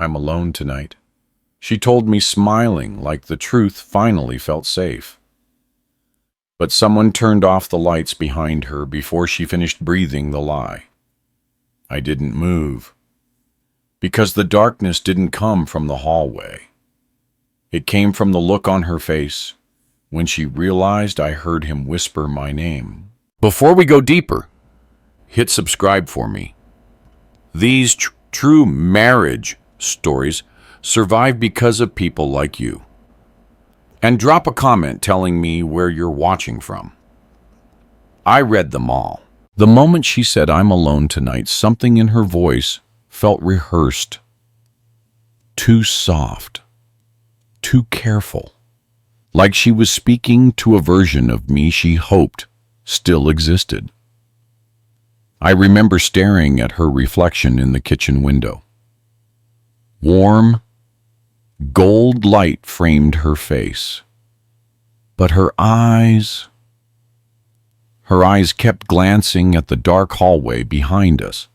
I'm alone tonight. She told me, smiling like the truth finally felt safe. But someone turned off the lights behind her before she finished breathing the lie. I didn't move, because the darkness didn't come from the hallway. It came from the look on her face when she realized I heard him whisper my name. Before we go deeper, hit subscribe for me. These true marriage stories survive because of people like you. And drop a comment telling me where you're watching from. I read them all. The moment she said, "I'm alone tonight," something in her voice felt rehearsed. Too soft. Too careful. Like she was speaking to a version of me she hoped still existed. I remember staring at her reflection in the kitchen window. Warm, gold light framed her face. But her eyes kept glancing at the dark hallway behind us,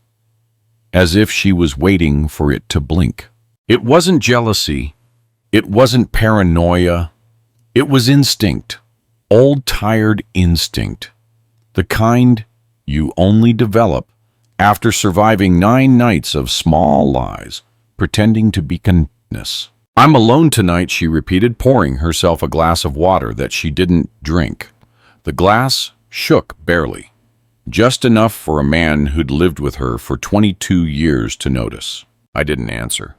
as if she was waiting for it to blink. It wasn't jealousy. It wasn't paranoia. It was instinct. Old, tired instinct. The kind you only develop after surviving 9 nights of small lies, pretending to be kindness. "I'm alone tonight," she repeated, pouring herself a glass of water that she didn't drink. The glass shook barely, just enough for a man who'd lived with her for 22 years to notice. I didn't answer.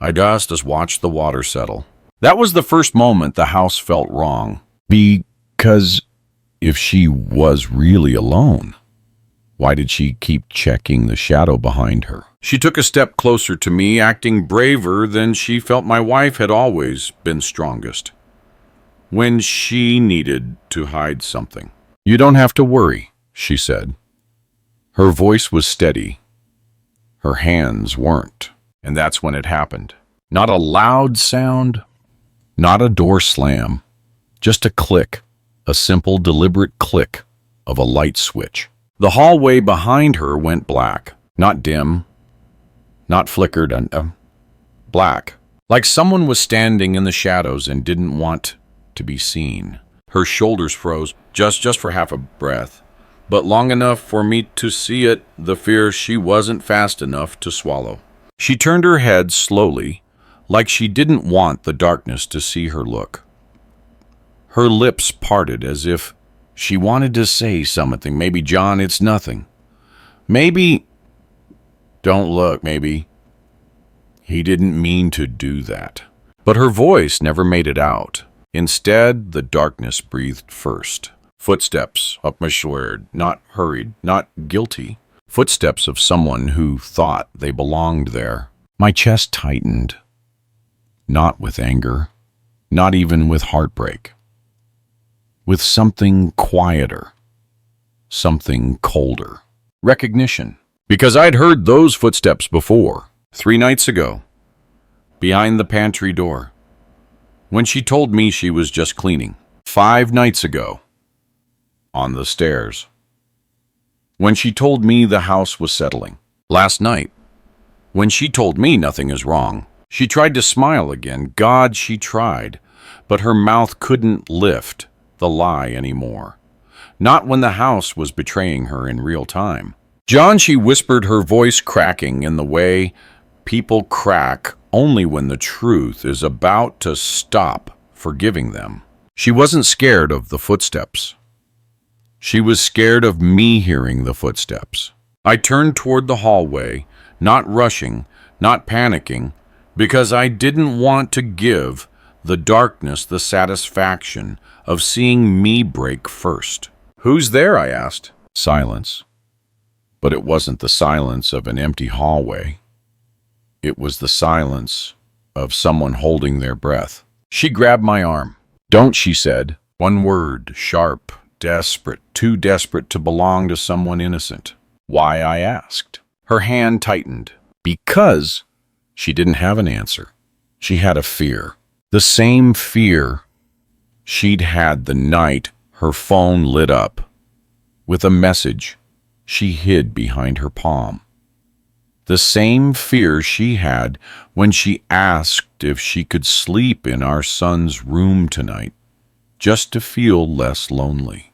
I just watched the water settle. That was the first moment the house felt wrong. Because if she was really alone, why did she keep checking the shadow behind her? She took a step closer to me, acting braver than she felt my wife had always been strongest, when she needed to hide something. "You don't have to worry," she said. Her voice was steady. Her hands weren't. And that's when it happened. Not a loud sound, not a door slam, just a click, a simple, deliberate click of a light switch. The hallway behind her went black, not dim, not flickered, black, like someone was standing in the shadows and didn't want to be seen. Her shoulders froze, just for half a breath, but long enough for me to see it, the fear she wasn't fast enough to swallow. She turned her head slowly, like she didn't want the darkness to see her look. Her lips parted as if she wanted to say something. Maybe, "John, it's nothing." Maybe, "Don't look," maybe. He didn't mean to do that. But her voice never made it out. Instead, the darkness breathed first. Footsteps up my sword, not hurried, not guilty. Footsteps of someone who thought they belonged there. My chest tightened. Not with anger, not even with heartbreak. With something quieter, something colder. Recognition. Because I'd heard those footsteps before, 3 nights ago, behind the pantry door, when she told me she was just cleaning. 5 nights ago, on the stairs, when she told me the house was settling. Last night, when she told me nothing is wrong. She tried to smile again. God, she tried, but her mouth couldn't lift the lie anymore. Not when the house was betraying her in real time. "John," she whispered, her voice cracking in the way people crack only when the truth is about to stop forgiving them. She wasn't scared of the footsteps. She was scared of me hearing the footsteps. I turned toward the hallway, not rushing, not panicking, because I didn't want to give the darkness the satisfaction of seeing me break first. "Who's there?" I asked. Silence. But it wasn't the silence of an empty hallway. It was the silence of someone holding their breath. She grabbed my arm. "Don't," she said. One word, sharp, desperate, too desperate to belong to someone innocent. "Why?" I asked. Her hand tightened. Because she didn't have an answer. She had a fear. The same fear she'd had the night her phone lit up with a message she hid behind her palm. The same fear she had when she asked if she could sleep in our son's room tonight, just to feel less lonely.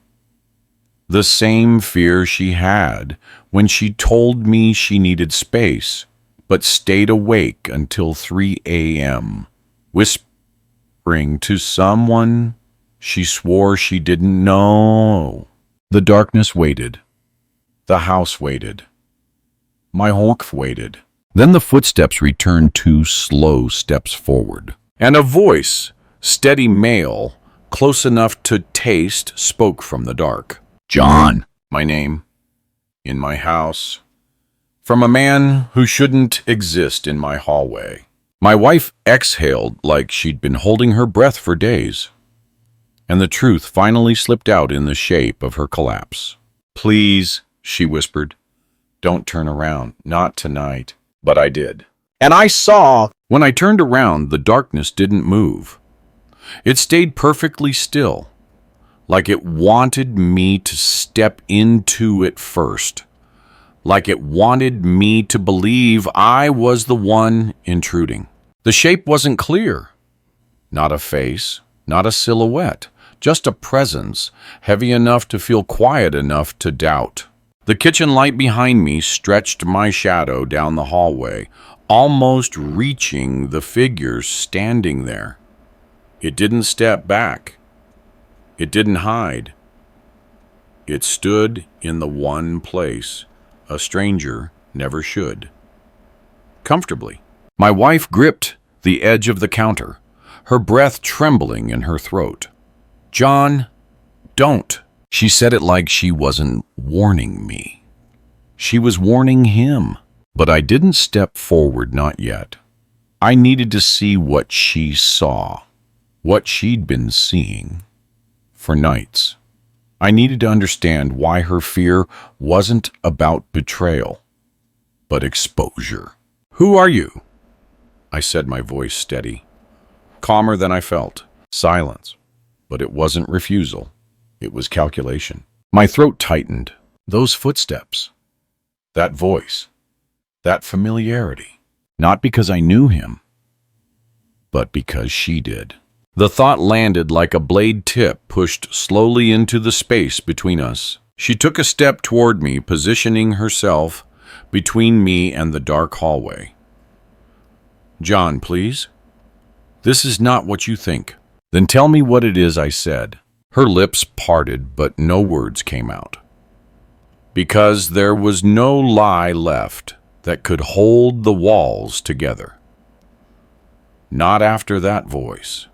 The same fear she had when she told me she needed space, but stayed awake until 3 a.m., whispering to someone she swore she didn't know. The darkness waited. The house waited. My honk waited. Then the footsteps returned 2 slow steps forward. And a voice, steady male, close enough to taste, spoke from the dark. John, my name, in my house, from a man who shouldn't exist in my hallway. My wife exhaled like she'd been holding her breath for days, and the truth finally slipped out in the shape of her collapse. Please, she whispered, don't turn around, not tonight. But I did. And I saw. When I turned around, the darkness didn't move. It stayed perfectly still, like it wanted me to step into it first, like it wanted me to believe I was the one intruding. The shape wasn't clear. Not a face, not a silhouette, just a presence, heavy enough to feel quiet enough to doubt. The kitchen light behind me stretched my shadow down the hallway, almost reaching the figure standing there. It didn't step back. It didn't hide. It stood in the one place a stranger never should. Comfortably. My wife gripped the edge of the counter, her breath trembling in her throat. John, don't. She said it like she wasn't warning me. She was warning him. But I didn't step forward, not yet. I needed to see what she saw, what she'd been seeing for nights. I needed to understand why her fear wasn't about betrayal, but exposure. Who are you? I said, my voice steady, calmer than I felt. Silence. But it wasn't refusal. It was calculation. My throat tightened. Those footsteps. That voice. That familiarity. Not because I knew him, but because she did. The thought landed like a blade tip pushed slowly into the space between us. She took a step toward me, positioning herself between me and the dark hallway. John, please. This is not what you think. Then tell me what it is, I said. Her lips parted, but no words came out. Because there was no lie left that could hold the walls together. Not after that voice.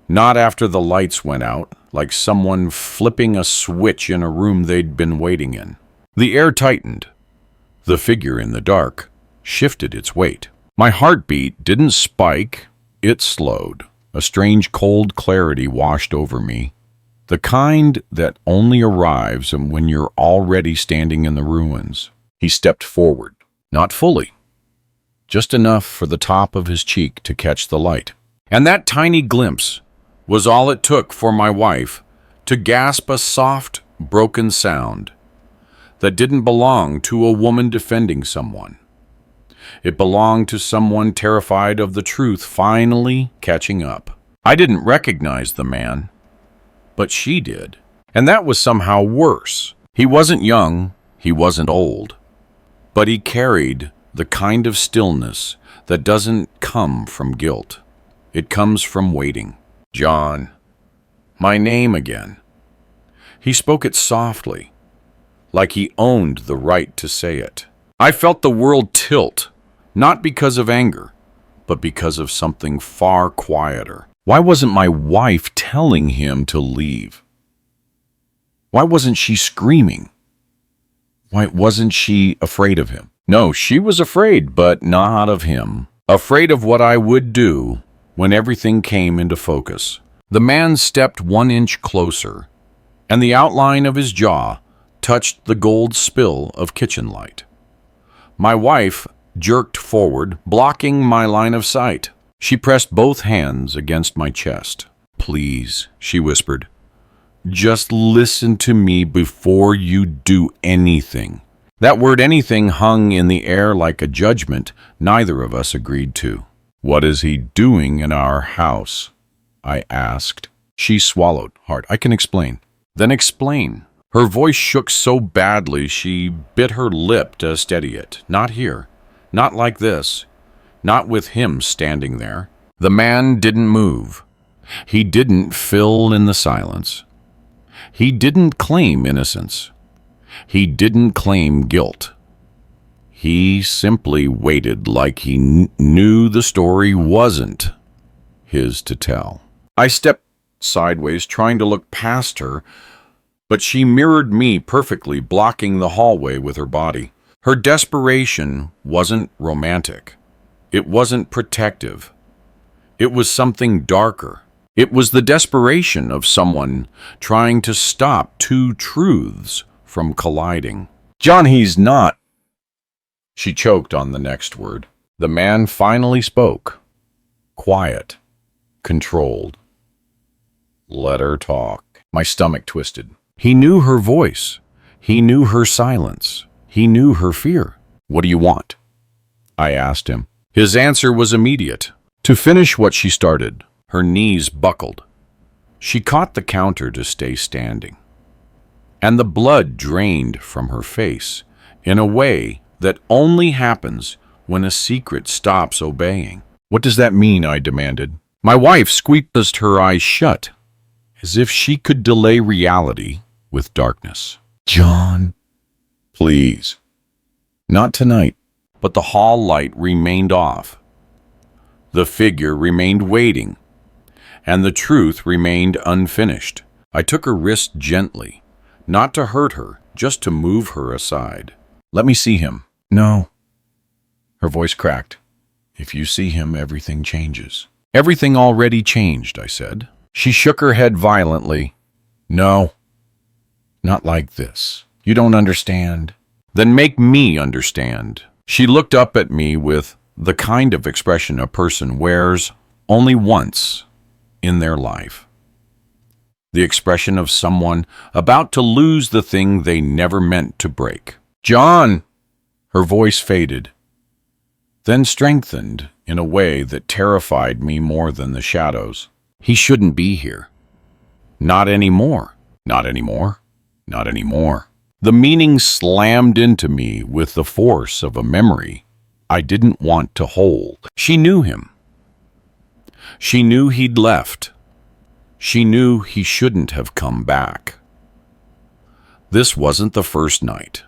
Not after the lights went out, like someone flipping a switch in a room they'd been waiting in. The air tightened. The figure in the dark shifted its weight. My heartbeat didn't spike, it slowed. A strange cold clarity washed over me, the kind that only arrives when you're already standing in the ruins. He stepped forward, not fully, just enough for the top of his cheek to catch the light. And that tiny glimpse was all it took for my wife to gasp a soft, broken sound that didn't belong to a woman defending someone. It belonged to someone terrified of the truth finally catching up. I didn't recognize the man, but she did. And that was somehow worse. He wasn't young, he wasn't old, but he carried the kind of stillness that doesn't come from guilt. It comes from waiting. John, my name again. He spoke it softly, like he owned the right to say it. I felt the world tilt, not because of anger, but because of something far quieter. Why wasn't my wife telling him to leave? Why wasn't she screaming? Why wasn't she afraid of him? No, she was afraid, but not of him. Afraid of what I would do when everything came into focus. The man stepped 1 inch closer, and the outline of his jaw touched the gold spill of kitchen light. My wife jerked forward, blocking my line of sight. She pressed both hands against my chest. Please, she whispered, just listen to me before you do anything. That word anything hung in the air like a judgment neither of us agreed to. "What is he doing in our house?" I asked. She swallowed hard. "I can explain." "Then explain." Her voice shook so badly she bit her lip to steady it. "Not here. Not like this. Not with him standing there." The man didn't move. He didn't fill in the silence. He didn't claim innocence. He didn't claim guilt. He simply waited like he knew the story wasn't his to tell. I stepped sideways, trying to look past her, but she mirrored me perfectly, blocking the hallway with her body. Her desperation wasn't romantic. It wasn't protective. It was something darker. It was the desperation of someone trying to stop two truths from colliding. "John, he's not." She choked on the next word. The man finally spoke. Quiet. Controlled. Let her talk. My stomach twisted. He knew her voice. He knew her silence. He knew her fear. "What do you want?" I asked him. His answer was immediate. To finish what she started. Her knees buckled. She caught the counter to stay standing. And the blood drained from her face in a way that only happens when a secret stops obeying. "What does that mean?" I demanded. My wife squeezed her eyes shut, as if she could delay reality with darkness. "John, please." "Not tonight." But the hall light remained off. The figure remained waiting, and the truth remained unfinished. I took her wrist gently, not to hurt her, just to move her aside. "Let me see him." "No." Her voice cracked. "If you see him, everything changes." "Everything already changed," I said. She shook her head violently. "No. Not like this. You don't understand." "Then make me understand." She looked up at me with the kind of expression a person wears only once in their life. The expression of someone about to lose the thing they never meant to break. "John!" Her voice faded, then strengthened in a way that terrified me more than the shadows. "He shouldn't be here. Not anymore. Not anymore. Not anymore." The meaning slammed into me with the force of a memory I didn't want to hold. She knew him. She knew he'd left. She knew he shouldn't have come back. This wasn't the first night.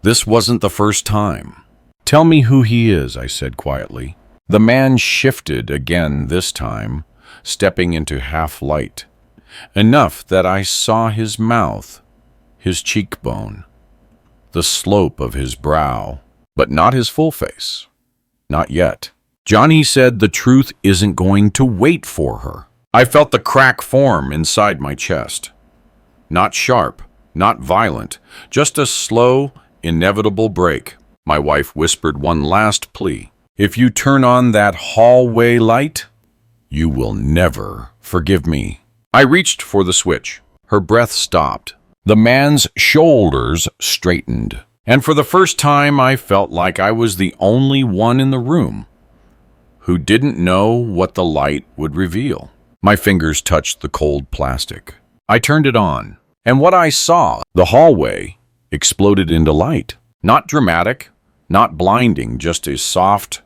This wasn't the first time. "Tell me who he is," I said quietly. The man shifted again this time, stepping into half light, enough that I saw his mouth, his cheekbone, the slope of his brow, but not his full face. Not yet. "John," he said, "the truth isn't going to wait for her." I felt the crack form inside my chest. Not sharp, not violent, just a slow, inevitable break. My wife whispered one last plea. "If you turn on that hallway light, you will never forgive me." I reached for the switch. Her breath stopped. The man's shoulders straightened, and for the first time I felt like I was the only one in the room who didn't know what the light would reveal. My fingers touched the cold plastic. I turned it on, and what I saw, the hallway, exploded into light. Not dramatic, not blinding, just a soft,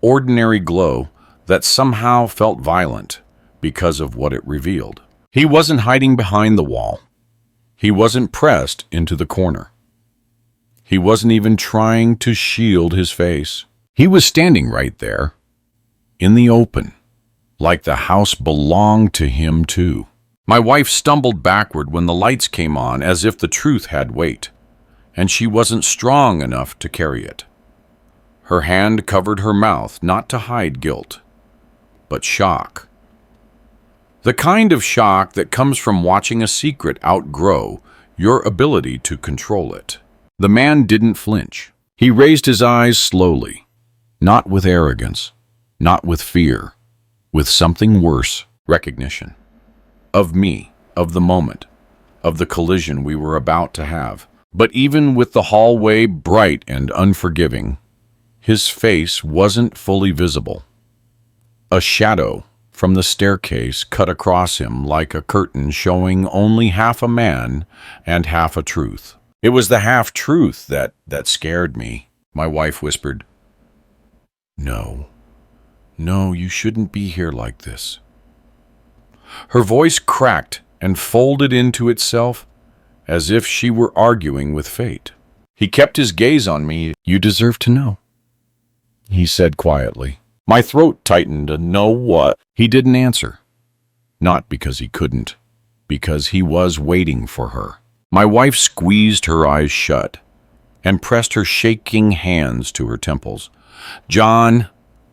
ordinary glow that somehow felt violent because of what it revealed. He wasn't hiding behind the wall. He wasn't pressed into the corner. He wasn't even trying to shield his face. He was standing right there, in the open, like the house belonged to him too. My wife stumbled backward when the lights came on, as if the truth had weight, and she wasn't strong enough to carry it. Her hand covered her mouth, not to hide guilt, but shock. The kind of shock that comes from watching a secret outgrow your ability to control it. The man didn't flinch. He raised his eyes slowly, not with arrogance, not with fear, with something worse, recognition. Of me, of the moment, of the collision we were about to have. But even with the hallway bright and unforgiving, his face wasn't fully visible. A shadow from the staircase cut across him like a curtain showing only half a man and half a truth. It was the half-truth that scared me. My wife whispered, "No, no, you shouldn't be here like this." Her voice cracked and folded into itself as if she were arguing with fate. He kept his gaze on me. "You deserve to know," he said quietly. My throat tightened. "Know what?" He didn't answer. Not because he couldn't, because he was waiting for her. My wife squeezed her eyes shut and pressed her shaking hands to her temples. "John,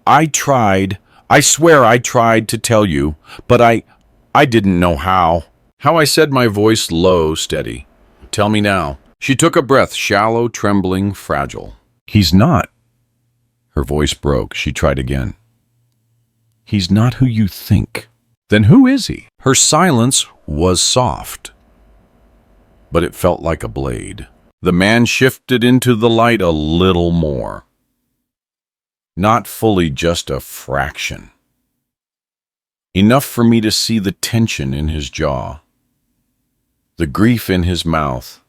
I tried. I swear I tried to tell you, but I didn't know how." How I said, my voice low, steady. "Tell me now." She took a breath, shallow, trembling, fragile. "He's not." Her voice broke. She tried again. "He's not who you think." "Then who is he?" Her silence was soft, but it felt like a blade. The man shifted into the light a little more. Not fully, just a fraction. Enough for me to see the tension in his jaw, the grief in his mouth,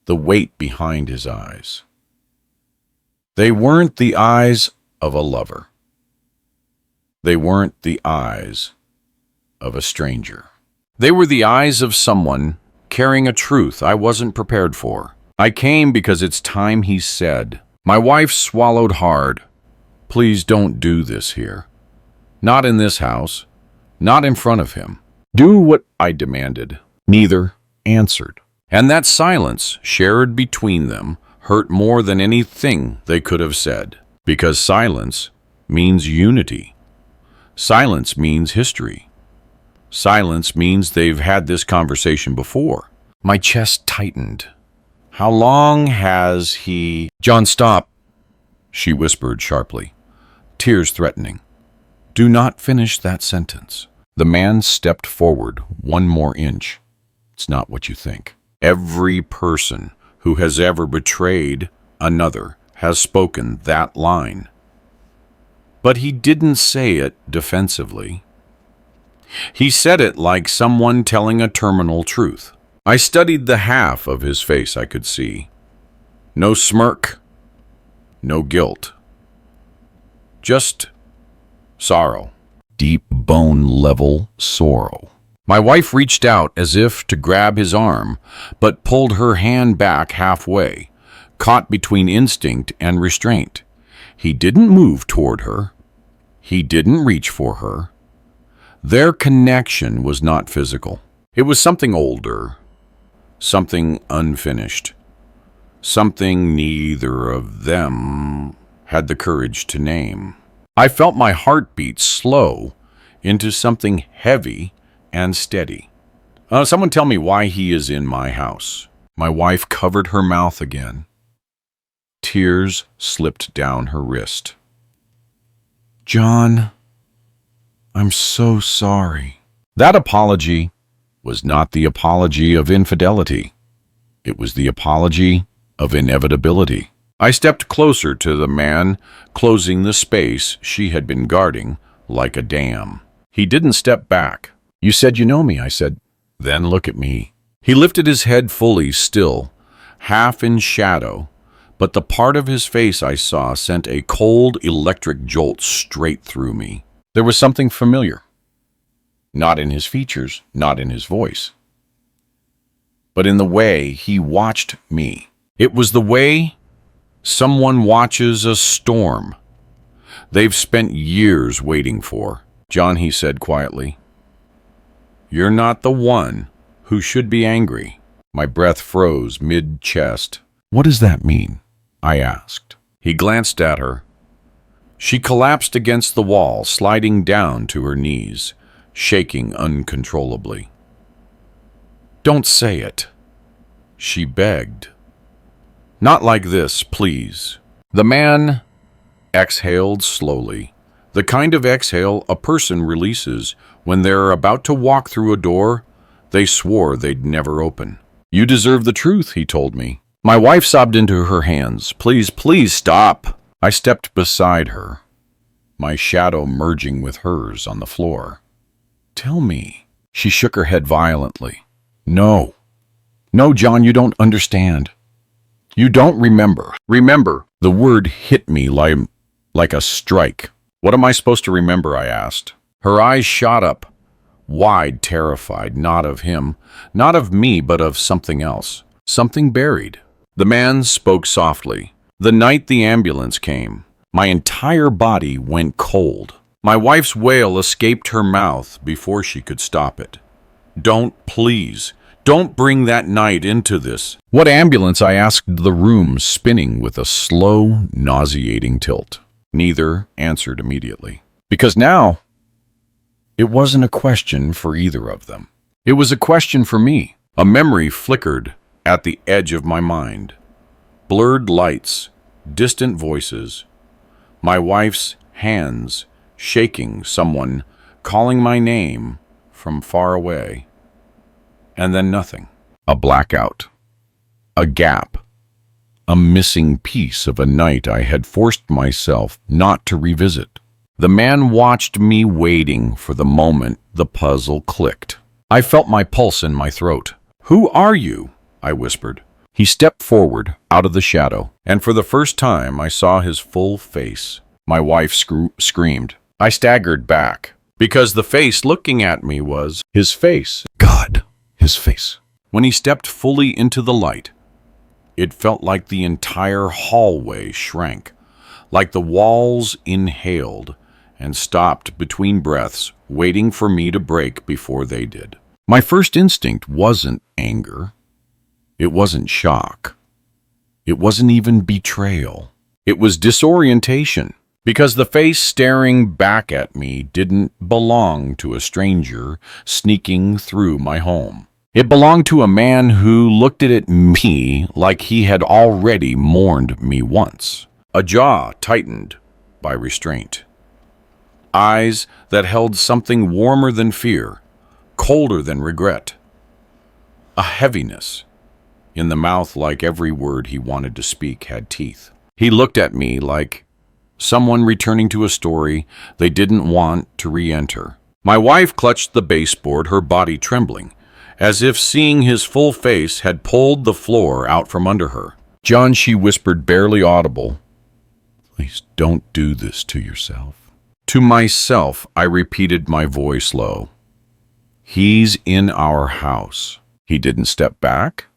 the weight behind his eyes. They weren't the eyes of a lover. They weren't the eyes of a stranger. They were the eyes of someone carrying a truth I wasn't prepared for. "I came because it's time," he said. My wife swallowed hard. "Please don't do this here. Not in this house. Not in front of him." "Do what?" I demanded. Neither answered. And that silence, shared between them, hurt more than anything they could have said. Because silence means unity. Silence means history. Silence means they've had this conversation before. My chest tightened. "How long has he—" "John, stop," she whispered sharply, tears threatening. "Do not finish that sentence." The man stepped forward one more inch. "It's not what you think. Every person who has ever betrayed another has spoken that line." But he didn't say it defensively. He said it like someone telling a terminal truth. I studied the half of his face I could see. No smirk, no guilt. Just sorrow. Deep bone-level sorrow. My wife reached out as if to grab his arm, but pulled her hand back halfway, caught between instinct and restraint. He didn't move toward her. He didn't reach for her. Their connection was not physical. It was something older, something unfinished, something neither of them had the courage to name. I felt my heartbeat slow into something heavy and steady. Someone tell me why he is in my house." My wife covered her mouth again. Tears slipped down her wrist. "John, I'm so sorry." That apology was not the apology of infidelity. It was the apology of inevitability. I stepped closer to the man, closing the space she had been guarding like a dam. He didn't step back. "You said you know me," I said. "Then look at me." He lifted his head fully, still, half in shadow, but the part of his face I saw sent a cold electric jolt straight through me. There was something familiar. Not in his features, not in his voice, but in the way he watched me. It was the way someone watches a storm they've spent years waiting for. "John," he said quietly, "you're not the one who should be angry." My breath froze mid-chest. "What does that mean?" I asked. He glanced at her. She collapsed against the wall, sliding down to her knees, shaking uncontrollably. "Don't say it," she begged. "Not like this, please." The man exhaled slowly, the kind of exhale a person releases when they're about to walk through a door they swore they'd never open. "You deserve the truth," he told me. My wife sobbed into her hands. Please, please stop. I stepped beside her, my shadow merging with hers on the floor. Tell me. She shook her head violently. No. No, John, you don't understand. You don't remember. Remember. The word hit me like a strike. What am I supposed to remember? I asked. Her eyes shot up, wide, terrified, not of him, not of me, but of something else, something buried. The man spoke softly. The night the ambulance came, my entire body went cold. My wife's wail escaped her mouth before she could stop it. Don't, please. Don't bring that night into this. What ambulance? I asked, the room spinning with a slow, nauseating tilt. Neither answered immediately. Because now, it wasn't a question for either of them. It was a question for me. A memory flickered at the edge of my mind. Blurred lights, distant voices, my wife's hands shaking, someone calling my name from far away. And then nothing. A blackout. A gap. A missing piece of a night I had forced myself not to revisit. The man watched me, waiting for the moment the puzzle clicked. I felt my pulse in my throat. Who are you? I whispered. He stepped forward out of the shadow, and for the first time I saw his full face. My wife screamed. I staggered back, because the face looking at me was his face. God, his face. When he stepped fully into the light, it felt like the entire hallway shrank, like the walls inhaled and stopped between breaths, waiting for me to break before they did. My first instinct wasn't anger. It wasn't shock. It wasn't even betrayal. It was disorientation, because the face staring back at me didn't belong to a stranger sneaking through my home. It belonged to a man who looked at me like he had already mourned me once. A jaw tightened by restraint. Eyes that held something warmer than fear, colder than regret. A heaviness in the mouth, like every word he wanted to speak had teeth. He looked at me like someone returning to a story they didn't want to re-enter. My wife clutched the baseboard, her body trembling, as if seeing his full face had pulled the floor out from under her. John, she whispered, barely audible, please don't do this to yourself. To myself, I repeated, my voice low. He's in our house. He didn't step back.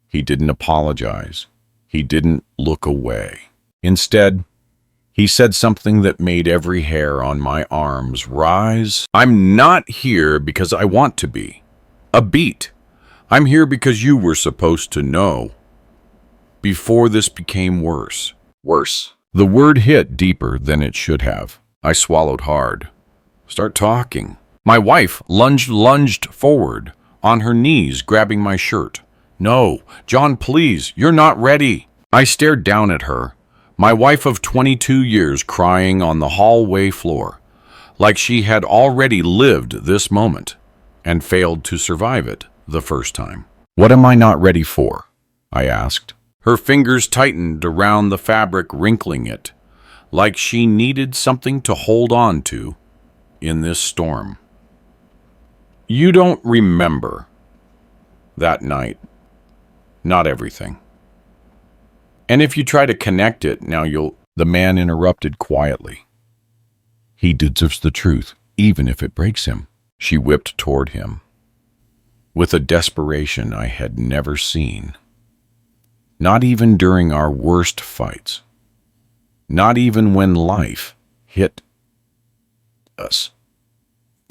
He didn't apologize. He didn't look away. Instead, he said something that made every hair on my arms rise. I'm not here because I want to be. A beat. I'm here because you were supposed to know. Before this became worse. Worse. The word hit deeper than it should have. I swallowed hard. Start talking. My wife lunged forward, on her knees, grabbing my shirt. No, John, please, you're not ready. I stared down at her, my wife of 22 years crying on the hallway floor, like she had already lived this moment and failed to survive it the first time. What am I not ready for? I asked. Her fingers tightened around the fabric, wrinkling it, like she needed something to hold on to in this storm. You don't remember that night. Not everything. And if you try to connect it, now you'll... The man interrupted quietly. He deserves the truth, even if it breaks him. She whipped toward him, with a desperation I had never seen. Not even during our worst fights. Not even when life hit us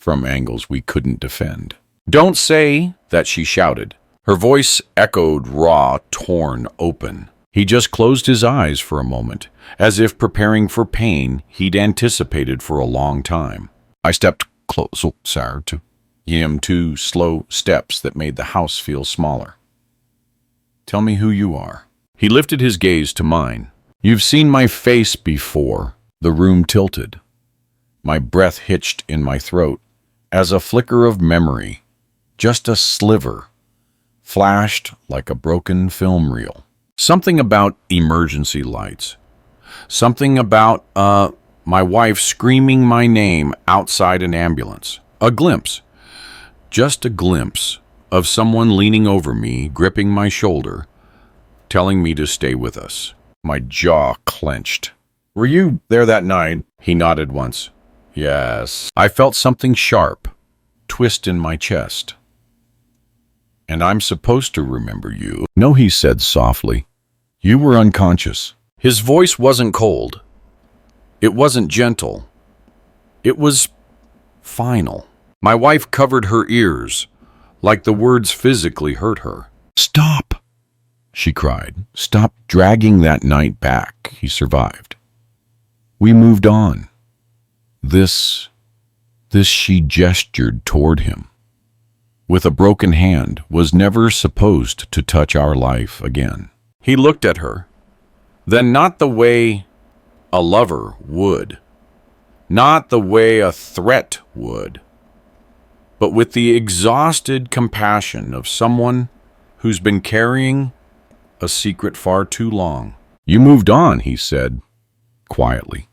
from angles we couldn't defend. Don't say that, she shouted. Her voice echoed raw, torn open. He just closed his eyes for a moment, as if preparing for pain he'd anticipated for a long time. I stepped closer to him, 2 slow steps that made the house feel smaller. Tell me who you are. He lifted his gaze to mine. You've seen my face before. The room tilted. My breath hitched in my throat as a flicker of memory, just a sliver, flashed like a broken film reel. Something about emergency lights. Something about, my wife screaming my name outside an ambulance. A glimpse. Just a glimpse of someone leaning over me, gripping my shoulder, telling me to stay with us. My jaw clenched. Were you there that night? He nodded once. Yes. I felt something sharp twist in my chest. And I'm supposed to remember you. No, he said softly. You were unconscious. His voice wasn't cold. It wasn't gentle. It was final. My wife covered her ears, like the words physically hurt her. Stop, she cried. Stop dragging that night back. He survived. We moved on. This she gestured toward him. With a broken hand, was never supposed to touch our life again. He looked at her, then not the way a lover would, not the way a threat would, but with the exhausted compassion of someone who's been carrying a secret far too long. You moved on, he said, quietly.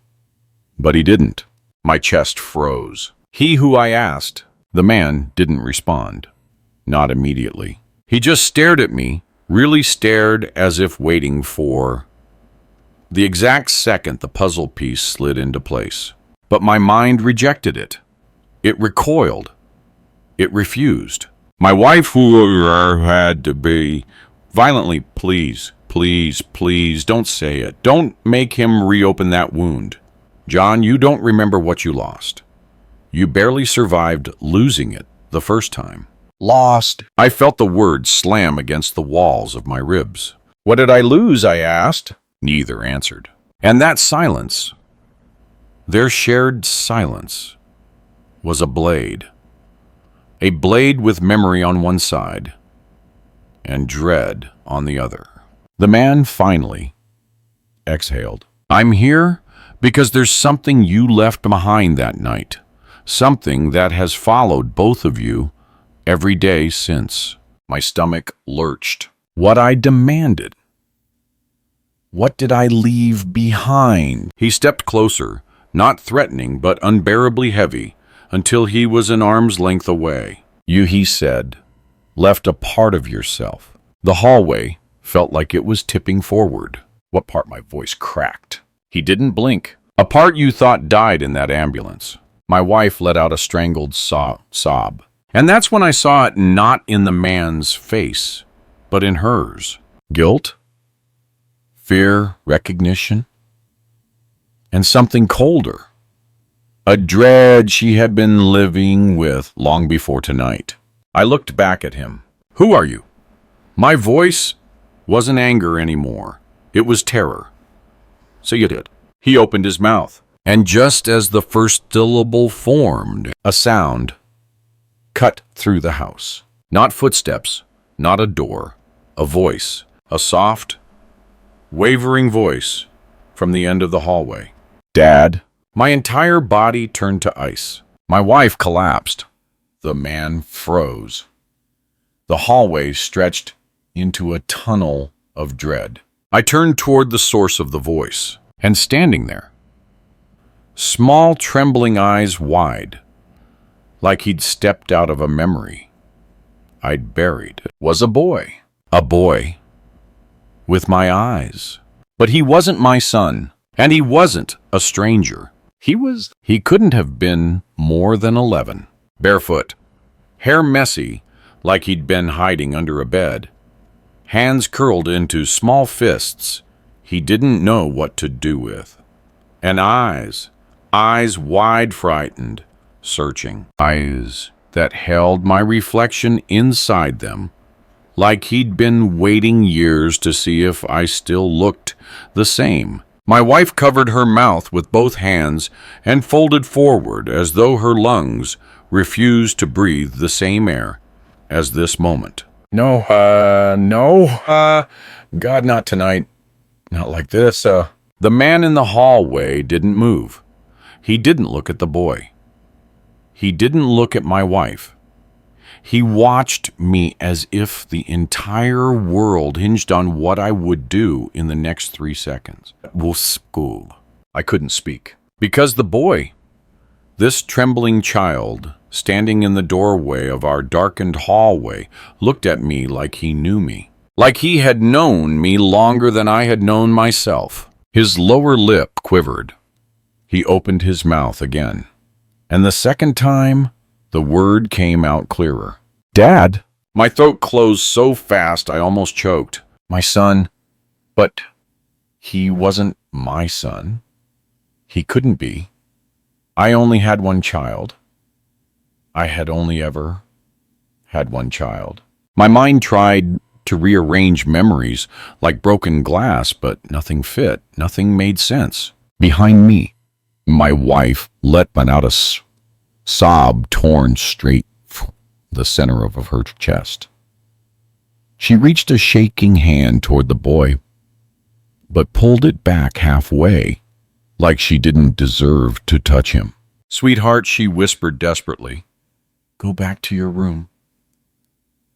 But he didn't. My chest froze. He who I asked, the man, didn't respond. Not immediately. He just stared at me, really stared as if waiting for the exact second the puzzle piece slid into place. But my mind rejected it. It recoiled. It refused. My wife who had to be violently, please, please, please, don't say it. Don't make him reopen that wound. John, you don't remember what you lost. You barely survived losing it the first time. Lost. I felt the words slam against the walls of my ribs. What did I lose? I asked. Neither answered. And that silence, their shared silence, was a blade. A blade with memory on one side and dread on the other. The man finally exhaled. I'm here because there's something you left behind that night. Something that has followed both of you every day since. My stomach lurched. What I demanded. What did I leave behind? He stepped closer, not threatening but unbearably heavy, until he was an arm's length away. You, he said, left a part of yourself. The hallway felt like it was tipping forward. What part? My voice cracked. He didn't blink. A part you thought died in that ambulance. My wife let out a strangled sob. And that's when I saw it not in the man's face, but in hers. Guilt, fear, recognition, and something colder. A dread she had been living with long before tonight. I looked back at him. Who are you? My voice wasn't anger anymore. It was terror. So you did. He opened his mouth. And just as the first syllable formed, a sound cut through the house. Not footsteps, not a door, a voice, a soft, wavering voice from the end of the hallway. Dad. My entire body turned to ice. My wife collapsed. The man froze. The hallway stretched into a tunnel of dread. I turned toward the source of the voice, and standing there, small trembling eyes wide, like he'd stepped out of a memory I'd buried, was a boy. A boy with my eyes. But he wasn't my son, and he wasn't a stranger. He couldn't have been more than 11. Barefoot, hair messy like he'd been hiding under a bed, hands curled into small fists he didn't know what to do with, and eyes wide frightened, searching. Eyes that held my reflection inside them, like he'd been waiting years to see if I still looked the same. My wife covered her mouth with both hands and folded forward as though her lungs refused to breathe the same air as this moment. No, God, not tonight. Not like this, The man in the hallway didn't move. He didn't look at the boy. He didn't look at my wife. He watched me as if the entire world hinged on what I would do in the next 3 seconds. I couldn't speak. Because the boy, this trembling child, standing in the doorway of our darkened hallway, looked at me like he knew me. Like he had known me longer than I had known myself. His lower lip quivered. He opened his mouth again. And the second time, the word came out clearer. Dad! My throat closed so fast I almost choked. My son. But he wasn't my son. He couldn't be. I only had one child. I had only ever had one child. My mind tried to rearrange memories like broken glass, but nothing fit. Nothing made sense. Behind me, my wife let out a sob torn straight the center of her chest. She reached a shaking hand toward the boy, but pulled it back halfway, like she didn't deserve to touch him. Sweetheart, she whispered desperately, go back to your room.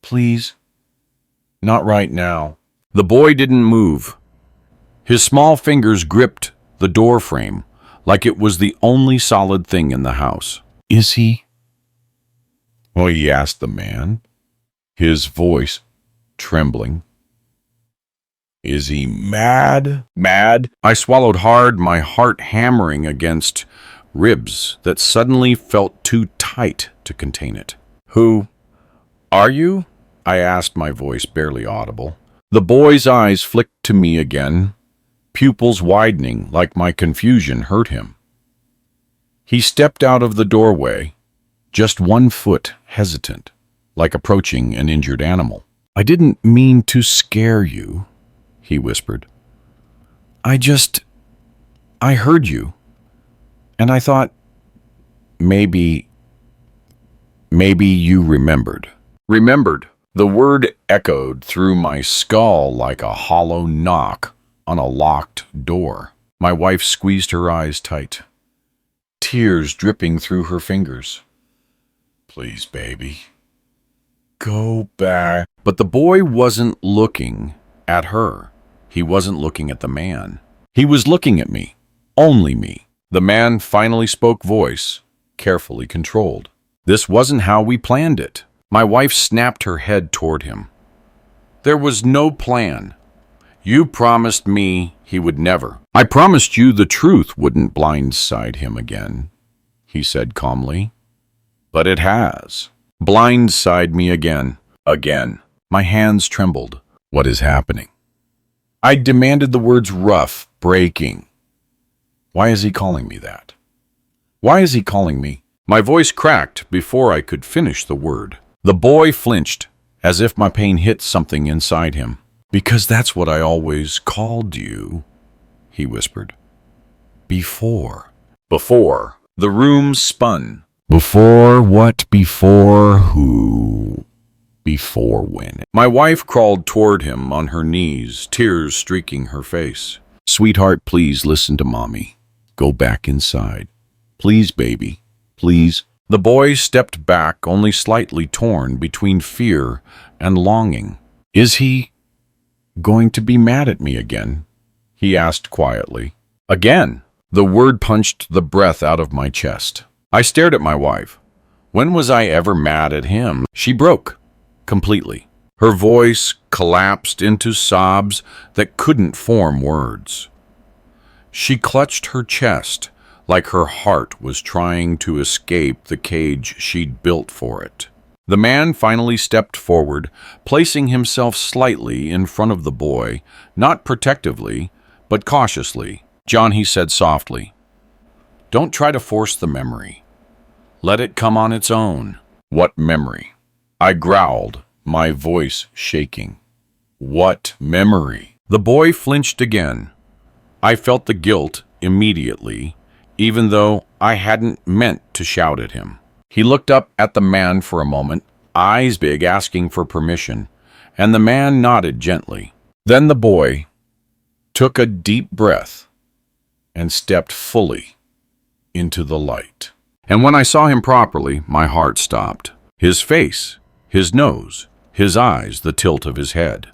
Please. Not right now. The boy didn't move. His small fingers gripped the door frame like it was the only solid thing in the house. Is he? Well, he asked the man, his voice trembling. Is he mad? Mad? I swallowed hard, my heart hammering against ribs that suddenly felt too tight to contain it. Who are you? I asked, my voice barely audible. The boy's eyes flicked to me again, pupils widening like my confusion hurt him. He stepped out of the doorway, just 1 foot hesitant, like approaching an injured animal. I didn't mean to scare you, he whispered. I heard you, and I thought maybe you remembered. Remembered. The word echoed through my skull like a hollow knock on a locked door. My wife squeezed her eyes tight, tears dripping through her fingers. Please, baby. Go back. But the boy wasn't looking at her. He wasn't looking at the man. He was looking at me. Only me. The man finally spoke, voice carefully controlled. This wasn't how we planned it. My wife snapped her head toward him. There was no plan. You promised me he would never. I promised you the truth wouldn't blindside him again, he said calmly. But it has. Blindside me again. Again. My hands trembled. What is happening? I demanded the words rough, breaking. Why is he calling me that? Why is he calling me? My voice cracked before I could finish the word. The boy flinched, as if my pain hit something inside him. Because that's what I always called you, he whispered. Before. Before. The room spun. Before what? Before who? Before when? My wife crawled toward him on her knees, tears streaking her face. Sweetheart, please listen to Mommy. Go back inside. Please, baby. Please. The boy stepped back, only slightly torn between fear and longing. Is he going to be mad at me again? He asked quietly. Again. The word punched the breath out of my chest. I stared at my wife. When was I ever mad at him? She broke. Completely. Her voice collapsed into sobs that couldn't form words. She clutched her chest like her heart was trying to escape the cage she'd built for it. The man finally stepped forward, placing himself slightly in front of the boy, not protectively, but cautiously. John, he said softly, don't try to force the memory. Let it come on its own. What memory? I growled, my voice shaking. What memory? The boy flinched again. I felt the guilt immediately, even though I hadn't meant to shout at him. He looked up at the man for a moment, eyes big, asking for permission, and the man nodded gently. Then the boy took a deep breath and stepped fully into the light. And when I saw him properly, my heart stopped. His face, His nose, his eyes, the tilt of his head.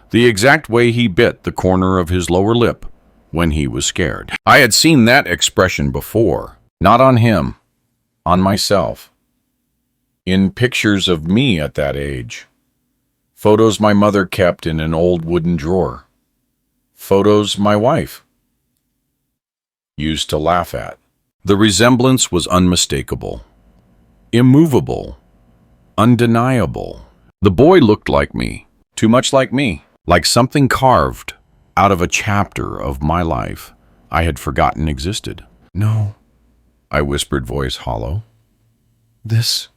The exact way he bit the corner of his lower lip when he was scared. I had seen that expression before, not on him, on myself. In pictures of me at that age. Photos my mother kept in an old wooden drawer. Photos my wife used to laugh at. The resemblance was unmistakable, immovable, undeniable. The boy looked like me, too much like me, like something carved out of a chapter of my life I had forgotten existed. "No," I whispered, voice hollow. This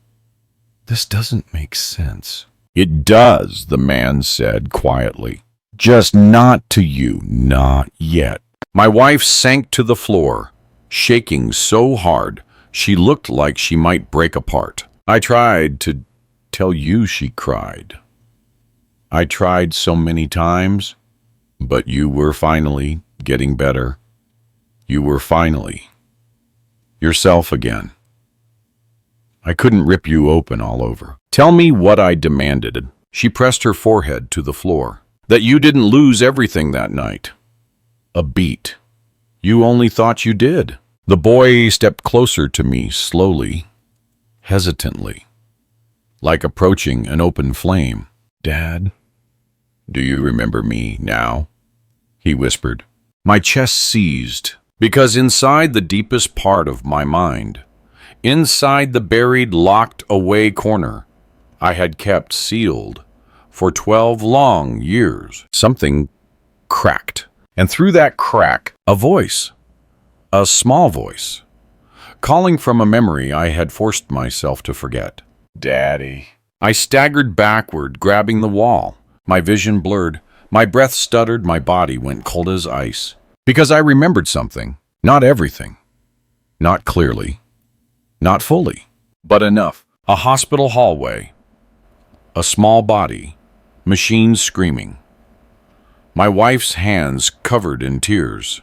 doesn't make sense." "It does," the man said quietly. "Just not to you, not yet." My wife sank to the floor, shaking so hard she looked like she might break apart. "I tried to tell you," she cried. "I tried so many times, but you were finally getting better. You were finally yourself again. I couldn't rip you open all over. Tell me what," I demanded. She pressed her forehead to the floor. "That you didn't lose everything that night. A beat. You only thought you did." The boy stepped closer to me slowly, hesitantly, like approaching an open flame. "Dad, do you remember me now?" he whispered. My chest seized, because inside the deepest part of my mind, inside the buried, locked-away corner I had kept sealed for 12 long years, something cracked. And through that crack, a voice, a small voice, calling from a memory I had forced myself to forget. "Daddy." I staggered backward, grabbing the wall. My vision blurred, my breath stuttered, my body went cold as ice. Because I remembered something, not everything, not clearly, not fully, but enough. A hospital hallway, a small body, machines screaming. My wife's hands covered in tears.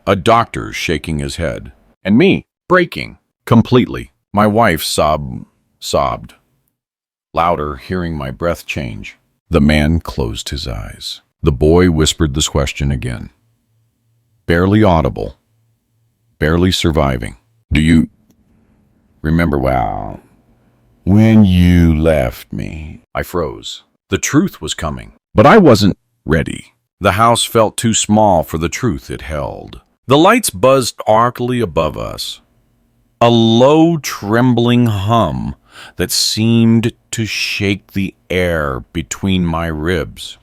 A doctor shaking his head. And me, breaking completely. My wife sobbed, louder, hearing my breath change. The man closed his eyes. The boy whispered this question again. Barely audible, barely surviving. "Do you remember, well, when you left me?" I froze. The truth was coming, but I wasn't ready. The house felt too small for the truth it held. The lights buzzed arcly above us, a low, trembling hum that seemed to shake the air between my ribs.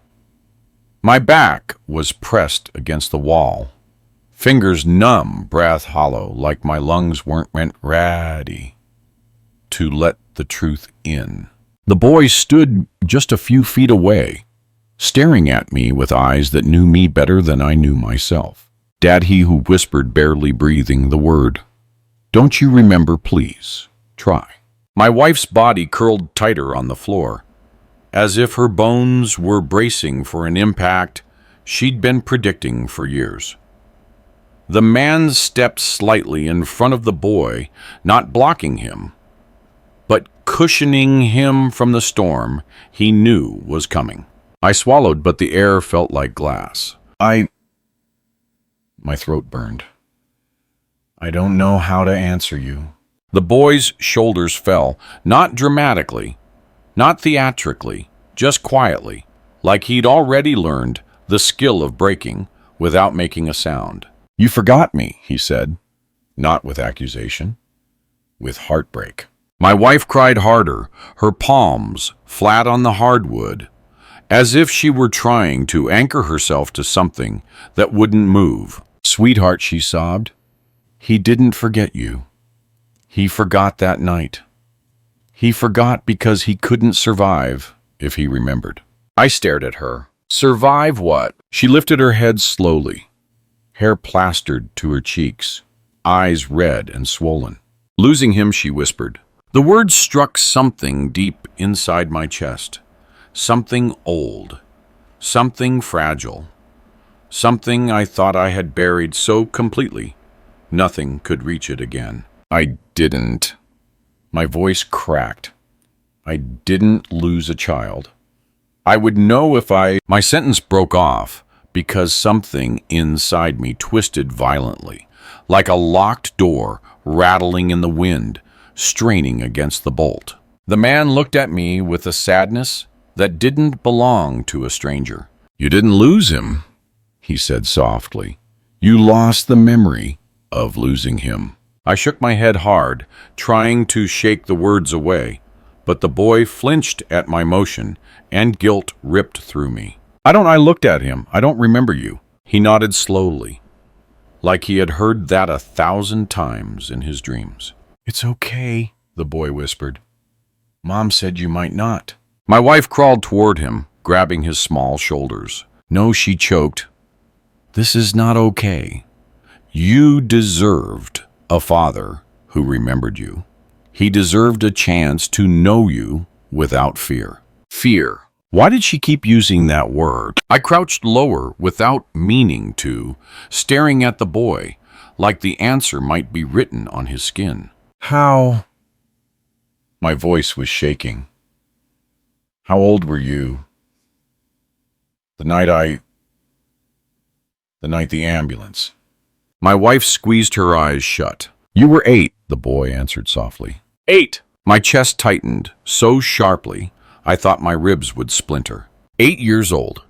My back was pressed against the wall, fingers numb, breath hollow, like my lungs weren't ready to let the truth in. The boy stood just a few feet away, staring at me with eyes that knew me better than I knew myself. "Dad," he who whispered, barely breathing the word. "Don't you remember, please? Try." My wife's body curled tighter on the floor, as if her bones were bracing for an impact she'd been predicting for years. The man stepped slightly in front of the boy, not blocking him, but cushioning him from the storm he knew was coming. I swallowed, but the air felt like glass. My throat burned. "I don't know how to answer you." The boy's shoulders fell, not dramatically, not theatrically, just quietly, like he'd already learned the skill of breaking without making a sound. "You forgot me," he said, not with accusation, with heartbreak. My wife cried harder, her palms flat on the hardwood, as if she were trying to anchor herself to something that wouldn't move. "Sweetheart," she sobbed, "he didn't forget you. He forgot that night. He forgot because he couldn't survive if he remembered." I stared at her. "Survive what?" She lifted her head slowly, hair plastered to her cheeks, eyes red and swollen. "Losing him," she whispered. The words struck something deep inside my chest. Something old, something fragile, something I thought I had buried so completely nothing could reach it again. "I didn't." My voice cracked. I didn't lose a child. I would know if I... My sentence broke off because something inside me twisted violently, like a locked door rattling in the wind, straining against the bolt. The man looked at me with a sadness that didn't belong to a stranger. "You didn't lose him," he said softly. "You lost the memory of losing him." I shook my head hard, trying to shake the words away, but the boy flinched at my motion, and guilt ripped through me. I looked at him. "I don't remember you." He nodded slowly, like he had heard that 1,000 times in his dreams. "It's okay," the boy whispered. "Mom said you might not." My wife crawled toward him, grabbing his small shoulders. "No," she choked. "This is not okay. You deserved a father who remembered you. He deserved a chance to know you without fear." Fear. Why did she keep using that word? I crouched lower without meaning to, staring at the boy, like the answer might be written on his skin. "How?" My voice was shaking. "How old were you? The night the ambulance." My wife squeezed her eyes shut. "You were 8, the boy answered softly. 8! My chest tightened so sharply I thought my ribs would splinter. 8 years old.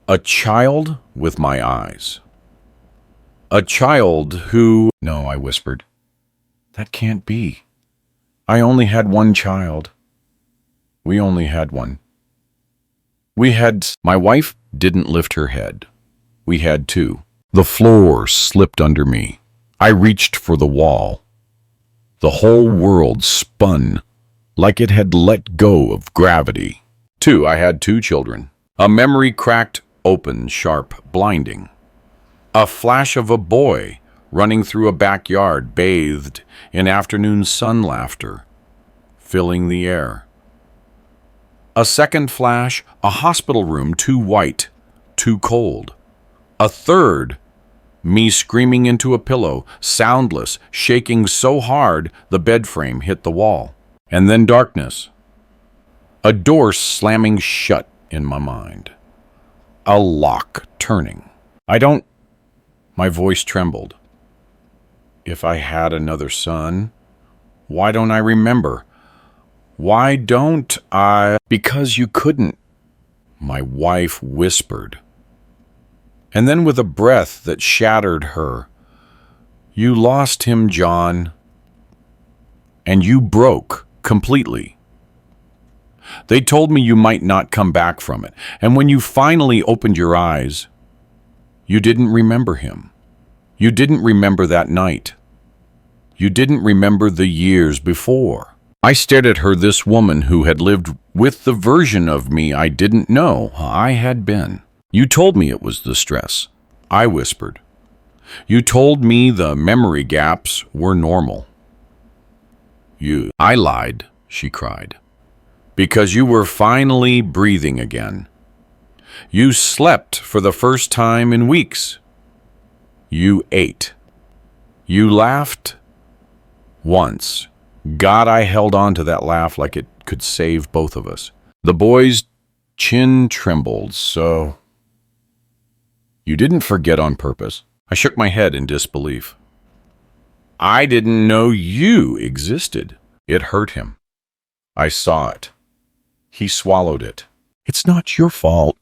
A child with my eyes. A child who... "No," I whispered. "That can't be. I only had one child. We only had one. We had..." My wife didn't lift her head. "We had 2. The floor slipped under me. I reached for the wall. The whole world spun like it had let go of gravity. 2. I had 2 children. A memory cracked open, sharp, blinding. A flash of a boy running through a backyard bathed in afternoon sun laughter, filling the air. A second flash, a hospital room too white, too cold. A third, me screaming into a pillow, soundless, shaking so hard the bed frame hit the wall. And then darkness. A door slamming shut in my mind. A lock turning. My voice trembled. If I had another son, why don't I remember? Why don't I... "Because you couldn't," my wife whispered. And then with a breath that shattered her, "You lost him, John. And you broke completely. They told me you might not come back from it. And when you finally opened your eyes, you didn't remember him. You didn't remember that night. You didn't remember the years before." I stared at her, this woman who had lived with the version of me I didn't know I had been. "You told me it was the stress," I whispered. "You told me the memory gaps were normal." "I lied," she cried, "because you were finally breathing again. You slept for the first time in weeks. You ate. You laughed once. God, I held on to that laugh like it could save both of us." The boy's chin trembled so. "You didn't forget on purpose." I shook my head in disbelief. "I didn't know you existed." It hurt him. I saw it. He swallowed it. "It's not your fault,"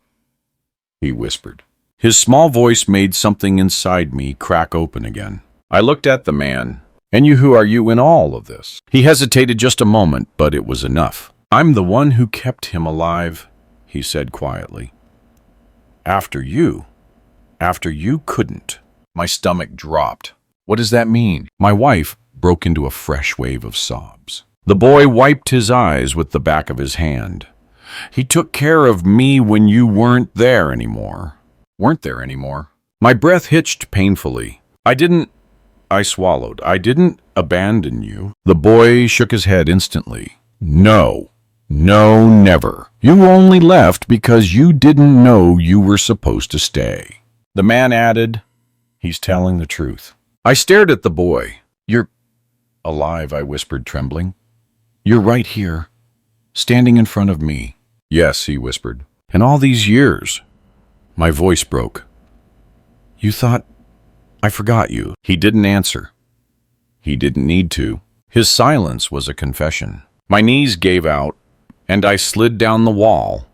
he whispered. His small voice made something inside me crack open again. I looked at the man. "And you, who are you in all of this?" He hesitated just a moment, but it was enough. "I'm the one who kept him alive," he said quietly. After you couldn't." My stomach dropped. "What does that mean?" My wife broke into a fresh wave of sobs. The boy wiped his eyes with the back of his hand. "He took care of me when you weren't there anymore." "Weren't there anymore?" My breath hitched painfully. I swallowed. "I didn't abandon you." The boy shook his head instantly. No, never. You only left because you didn't know you were supposed to stay." The man added, "He's telling the truth." I stared at the boy. "You're alive," I whispered, trembling. "You're right here. standing in front of me. Yes, he whispered. And all these years. My voice broke. You thought I forgot you. He didn't answer. He didn't need to. His silence was a confession. My knees gave out, and I slid down the wall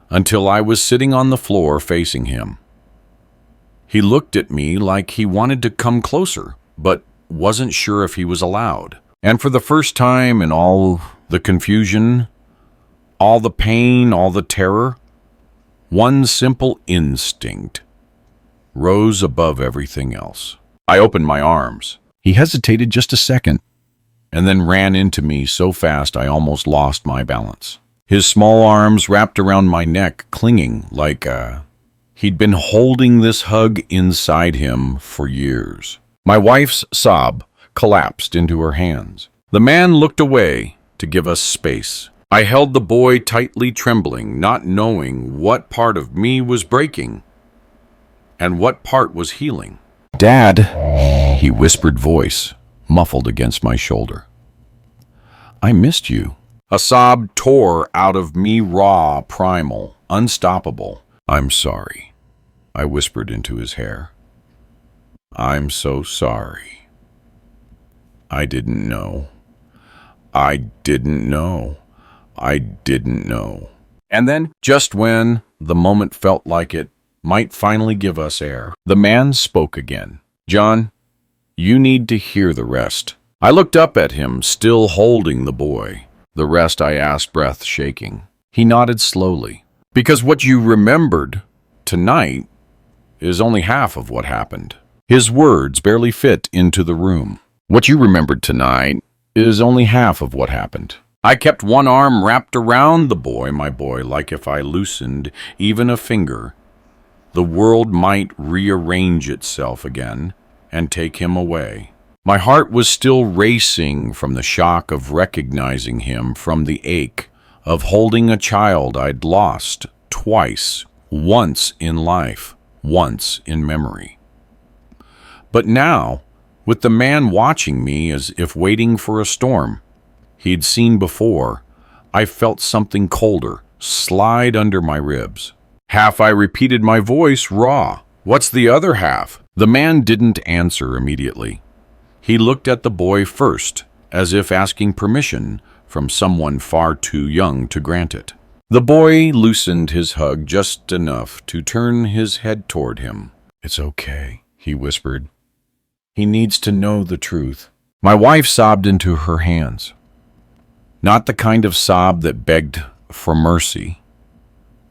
until I was sitting on the floor facing him. He looked at me like he wanted to come closer, but wasn't sure if he was allowed. And for the first time in all the confusion, all the pain, all the terror, one simple instinct rose above everything else. I opened my arms. He hesitated just a second, and then ran into me so fast I almost lost my balance. His small arms wrapped around my neck, clinging like he'd been holding this hug inside him for years. My wife's sob collapsed into her hands. The man looked away to give us space. I held the boy tightly, trembling, not knowing what part of me was breaking and what part was healing. Dad, he whispered, voice muffled against my shoulder. I missed you. A sob tore out of me, raw, primal, unstoppable. I'm sorry, I whispered into his hair. I'm so sorry. I didn't know. I didn't know. I didn't know. And then, just when the moment felt like it might finally give us air, the man spoke again. John, you need to hear the rest. I looked up at him, still holding the boy. The rest, I asked, breath shaking. He nodded slowly. Because what you remembered tonight is only half of what happened. His words barely fit into the room. What you remembered tonight is only half of what happened. I kept one arm wrapped around the boy, my boy, like if I loosened even a finger, the world might rearrange itself again and take him away. My heart was still racing from the shock of recognizing him, from the ache of holding a child I'd lost twice, once in life, once in memory. But now, with the man watching me as if waiting for a storm he'd seen before, I felt something colder slide under my ribs. Half I repeated, my voice raw. What's the other half? The man didn't answer immediately. He looked at the boy first, as if asking permission from someone far too young to grant it. The boy loosened his hug just enough to turn his head toward him. It's okay, he whispered. He needs to know the truth. My wife sobbed into her hands. Not the kind of sob that begged for mercy.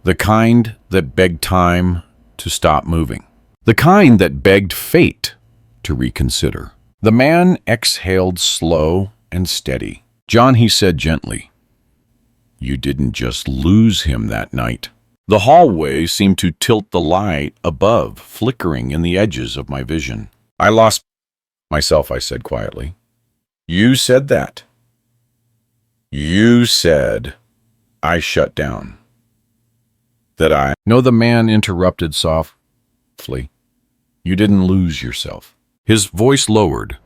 The kind that begged time to stop moving. The kind that begged fate to reconsider. The man exhaled slow and steady. John, he said gently, you didn't just lose him that night. The hallway seemed to tilt the light above, flickering in the edges of my vision. I lost myself, I said quietly. You said that. You said. I shut down. No, the man interrupted softly. You didn't lose yourself. His voice lowered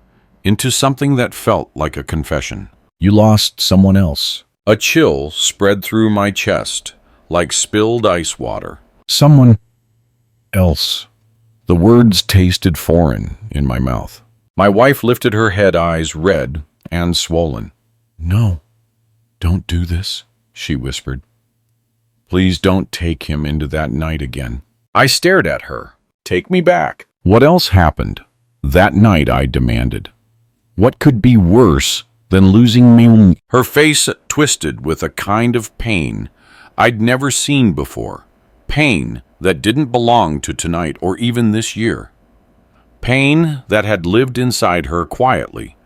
into something that felt like a confession. You lost someone else. A chill spread through my chest like spilled ice water. Someone else. The words tasted foreign in my mouth. My wife lifted her head, eyes red and swollen. No, don't do this, she whispered. Please don't take him into that night again. I stared at her. Take me back. What else happened that night? I demanded. What could be worse than losing me? Her face twisted with a kind of pain I'd never seen before. Pain that didn't belong to tonight or even this year. Pain that had lived inside her quietly,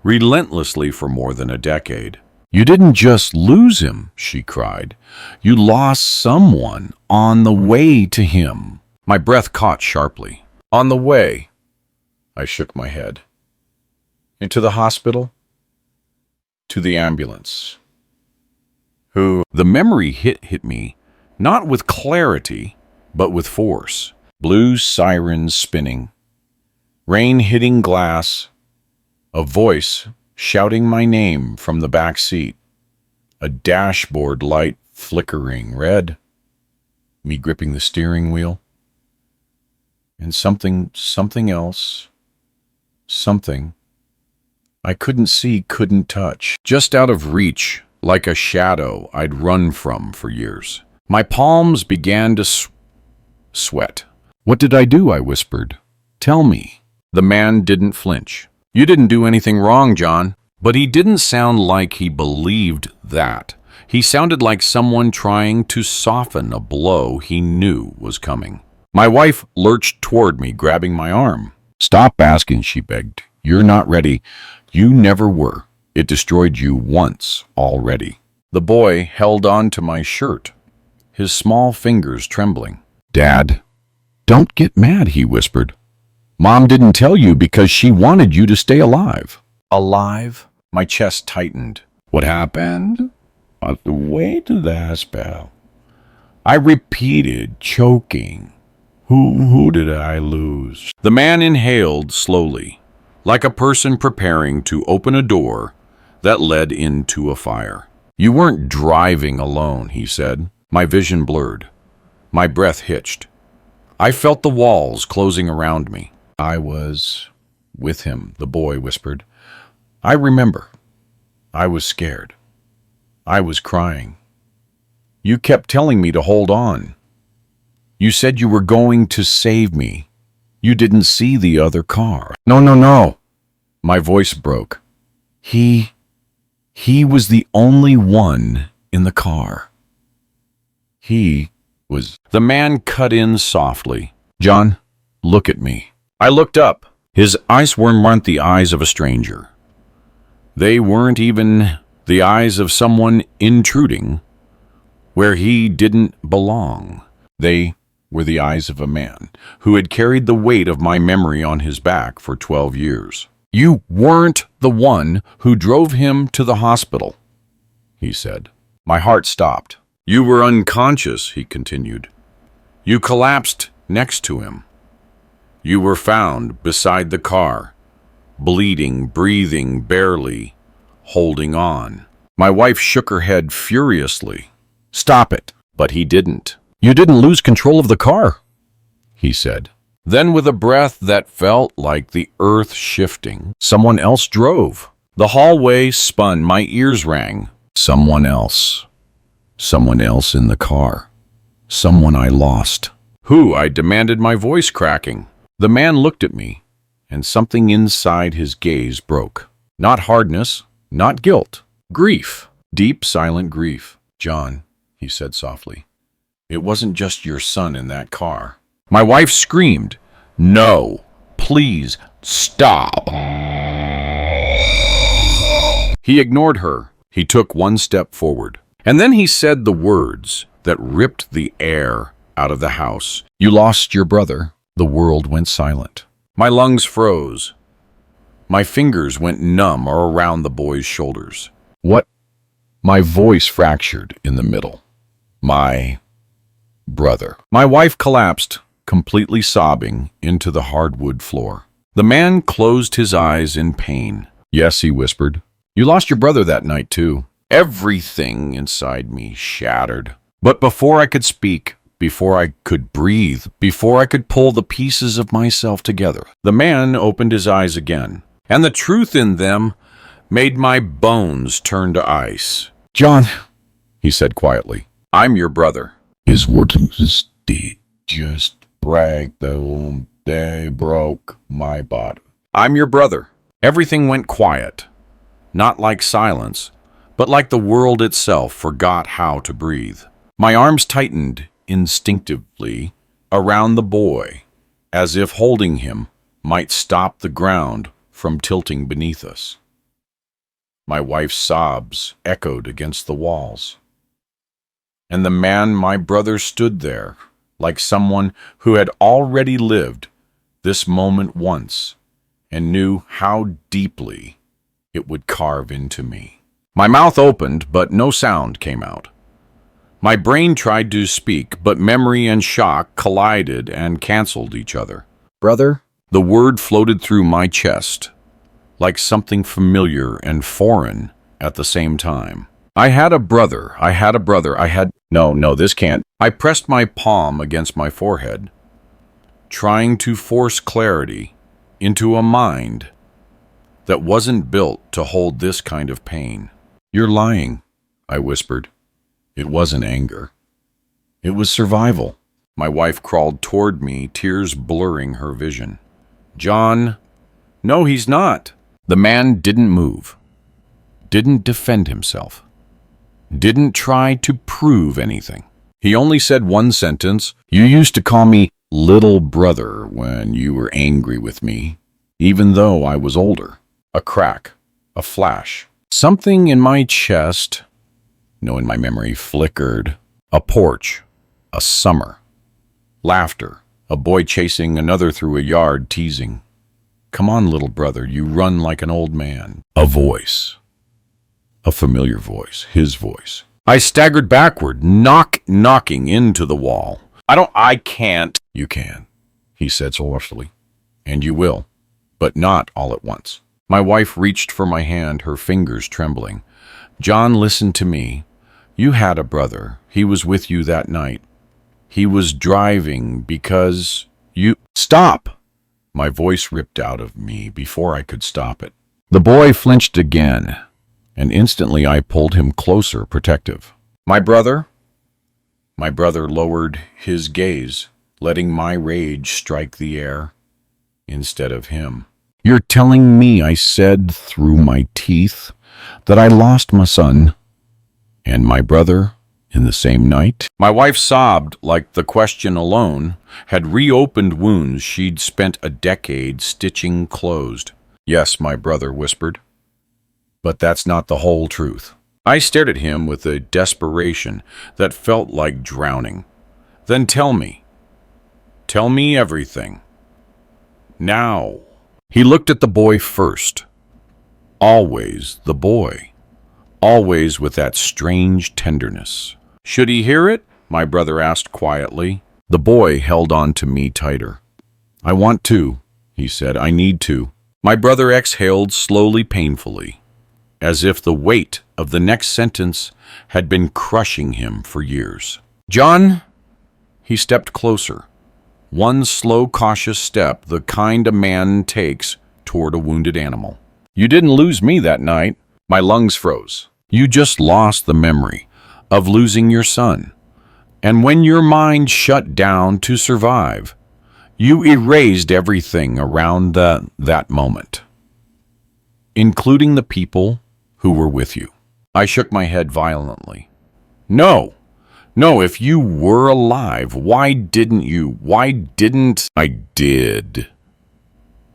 relentlessly for more than a decade. You didn't just lose him, she cried. You lost someone on the way to him. My breath caught sharply. On the way. I shook my head. Into the hospital? To the ambulance. Who? The memory hit me, not with clarity, but with force. Blue sirens spinning. Rain hitting glass. A voice shouting my name from the back seat. a dashboard light flickering red, me gripping the steering wheel, and something else, something I couldn't see, couldn't touch, just out of reach, like a shadow I'd run from for years. My palms began to sweat. "What did I do?" I whispered. "Tell me." The man didn't flinch. "You didn't do anything wrong, John." But he didn't sound like he believed that. He sounded like someone trying to soften a blow he knew was coming. My wife lurched toward me, grabbing my arm. "Stop asking," she begged. "You're not ready. You never were. It destroyed you once already." The boy held on to my shirt, his small fingers trembling. "Dad, don't get mad," he whispered. "Mom didn't tell you because she wanted you to stay alive." Alive? My chest tightened. "What happened?" "Wait to the hospital." I repeated, choking. Who did I lose?" The man inhaled slowly, like a person preparing to open a door that led into a fire. "You weren't driving alone," he said. My vision blurred. My breath hitched. I felt the walls closing around me. "I was with him," the boy whispered. "I remember. I was scared. I was crying. You kept telling me to hold on. You said you were going to save me. You didn't see the other car." No. My voice broke. He was the only one in the car. He was... The man cut in softly. "John, look at me." I looked up. His eyes weren't the eyes of a stranger. They weren't even the eyes of someone intruding where he didn't belong. They were the eyes of a man who had carried the weight of my memory on his back for 12 years. "You weren't the one who drove him to the hospital," he said. My heart stopped. "You were unconscious," he continued. "You collapsed next to him. You were found beside the car, bleeding, breathing barely, holding on." My wife shook her head furiously. "Stop it." But he didn't. "You didn't lose control of the car," he said. Then, with a breath that felt like the earth shifting, "Someone else drove." The hallway spun. My ears rang. Someone else. Someone else in the car. Someone I lost. "Who?" I demanded, my voice cracking. The man looked at me, and something inside his gaze broke. Not hardness, not guilt. Grief. Deep, silent grief. "John," he said softly, "it wasn't just your son in that car." My wife screamed, "No, please, stop." He ignored her. He took one step forward. And then he said the words that ripped the air out of the house. "You lost your brother." The world went silent. My lungs froze. My fingers went numb around the boy's shoulders. "What?" My voice fractured in the middle. "My brother." My wife collapsed, completely sobbing, into the hardwood floor. The man closed his eyes in pain. "Yes," he whispered. "You lost your brother that night, too." Everything inside me shattered. But before I could speak, before I could breathe, before I could pull the pieces of myself together, the man opened his eyes again, and the truth in them made my bones turn to ice. "John," he said quietly, "I'm your brother." His words did just break the womb. They broke my body. "I'm your brother." Everything went quiet, not like silence, but like the world itself forgot how to breathe. My arms tightened instinctively around the boy, as if holding him might stop the ground from tilting beneath us. My wife's sobs echoed against the walls. And the man, my brother, stood there, like someone who had already lived this moment once and knew how deeply it would carve into me. My mouth opened, but no sound came out. My brain tried to speak, but memory and shock collided and canceled each other. "Brother?" The word floated through my chest, like something familiar and foreign at the same time. I had a brother. I had a brother. I had... No, this can't. I pressed my palm against my forehead, trying to force clarity into a mind that wasn't built to hold this kind of pain. You're lying, I whispered. It wasn't anger. It was survival. My wife crawled toward me, tears blurring her vision. John, no, he's not. The man didn't move, didn't defend himself, didn't try to prove anything. He only said one sentence. You used to call me little brother when you were angry with me, even though I was older. A crack, a flash. Something in my chest, in my memory, flickered. A porch, a summer. Laughter, a boy chasing another through a yard, teasing. Come on, little brother, you run like an old man. A voice. A familiar voice, his voice. I staggered backward, knocking into the wall. I can't. You can, he said softly. And you will, but not all at once. My wife reached for my hand, her fingers trembling. John, listen to me. You had a brother. He was with you that night. He was driving because you... Stop! My voice ripped out of me before I could stop it. The boy flinched again, and instantly I pulled him closer, protective. My brother lowered his gaze, letting my rage strike the air instead of him. You're telling me, I said through my teeth, that I lost my son and my brother in the same night? My wife sobbed like the question alone had reopened wounds she'd spent a decade stitching closed. Yes, my brother whispered. But that's not the whole truth. I stared at him with a desperation that felt like drowning. Then tell me. Tell me everything. Now. He looked at the boy first. Always the boy. Always with that strange tenderness. Should he hear it? My brother asked quietly. The boy held on to me tighter. I want to, he said. I need to. My brother exhaled slowly, painfully, as if the weight of the next sentence had been crushing him for years. John, he stepped closer. One slow, cautious step, the kind a man takes toward a wounded animal. You didn't lose me that night. My lungs froze. You just lost the memory of losing your son. And when your mind shut down to survive, you erased everything around that moment, including the people who were with you. I shook my head violently. No, if you were alive, why didn't I did,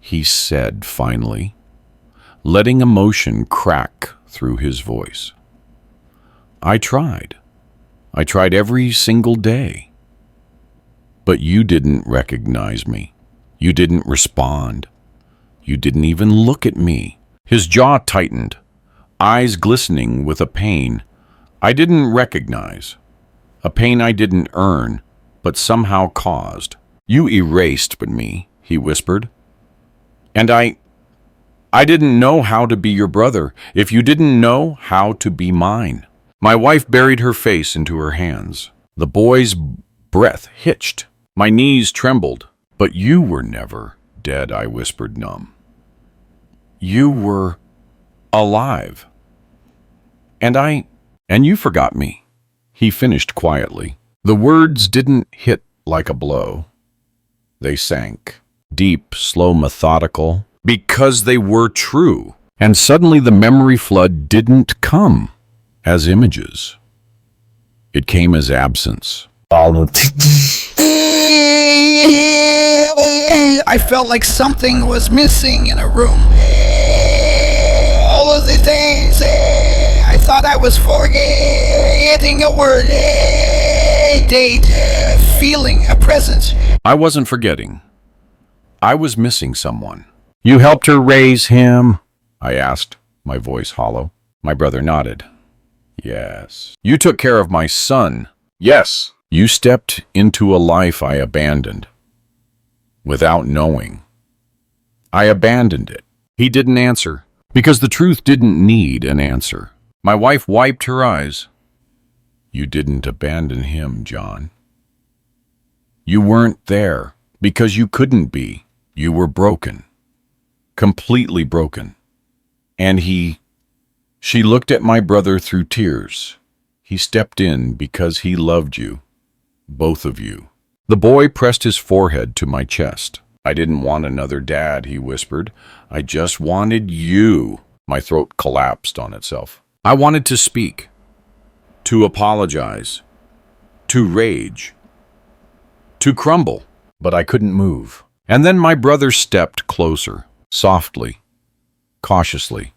he said finally, letting emotion crack through his voice. I tried every single day. But you didn't recognize me. You didn't respond. You didn't even look at me. His jaw tightened, eyes glistening with a pain I didn't recognize. A pain I didn't earn, but somehow caused. You erased me, he whispered. And I didn't know how to be your brother if you didn't know how to be mine. My wife buried her face into her hands. The boy's breath hitched. My knees trembled. But you were never dead, I whispered, numb. You were alive. And you forgot me, he finished quietly. The words didn't hit like a blow. They sank, deep, slow, methodical, because they were true. And suddenly the memory flood didn't come as images. It came as absence. I felt like something was missing in a room. All of the things I thought I was forgetting, a word, a date, a feeling, a presence. I wasn't forgetting. I was missing someone. You helped her raise him? I asked, my voice hollow. My brother nodded. Yes. You took care of my son. Yes. You stepped into a life I abandoned. Without knowing. I abandoned it. He didn't answer, because the truth didn't need an answer. My wife wiped her eyes. You didn't abandon him, John. You weren't there because you couldn't be. You were broken. Completely broken. And she looked at my brother through tears. He stepped in because he loved you. Both of you. The boy pressed his forehead to my chest. I didn't want another dad, he whispered. I just wanted you. My throat collapsed on itself. I wanted to speak, to apologize, to rage, to crumble, but I couldn't move. And then my brother stepped closer, softly, cautiously,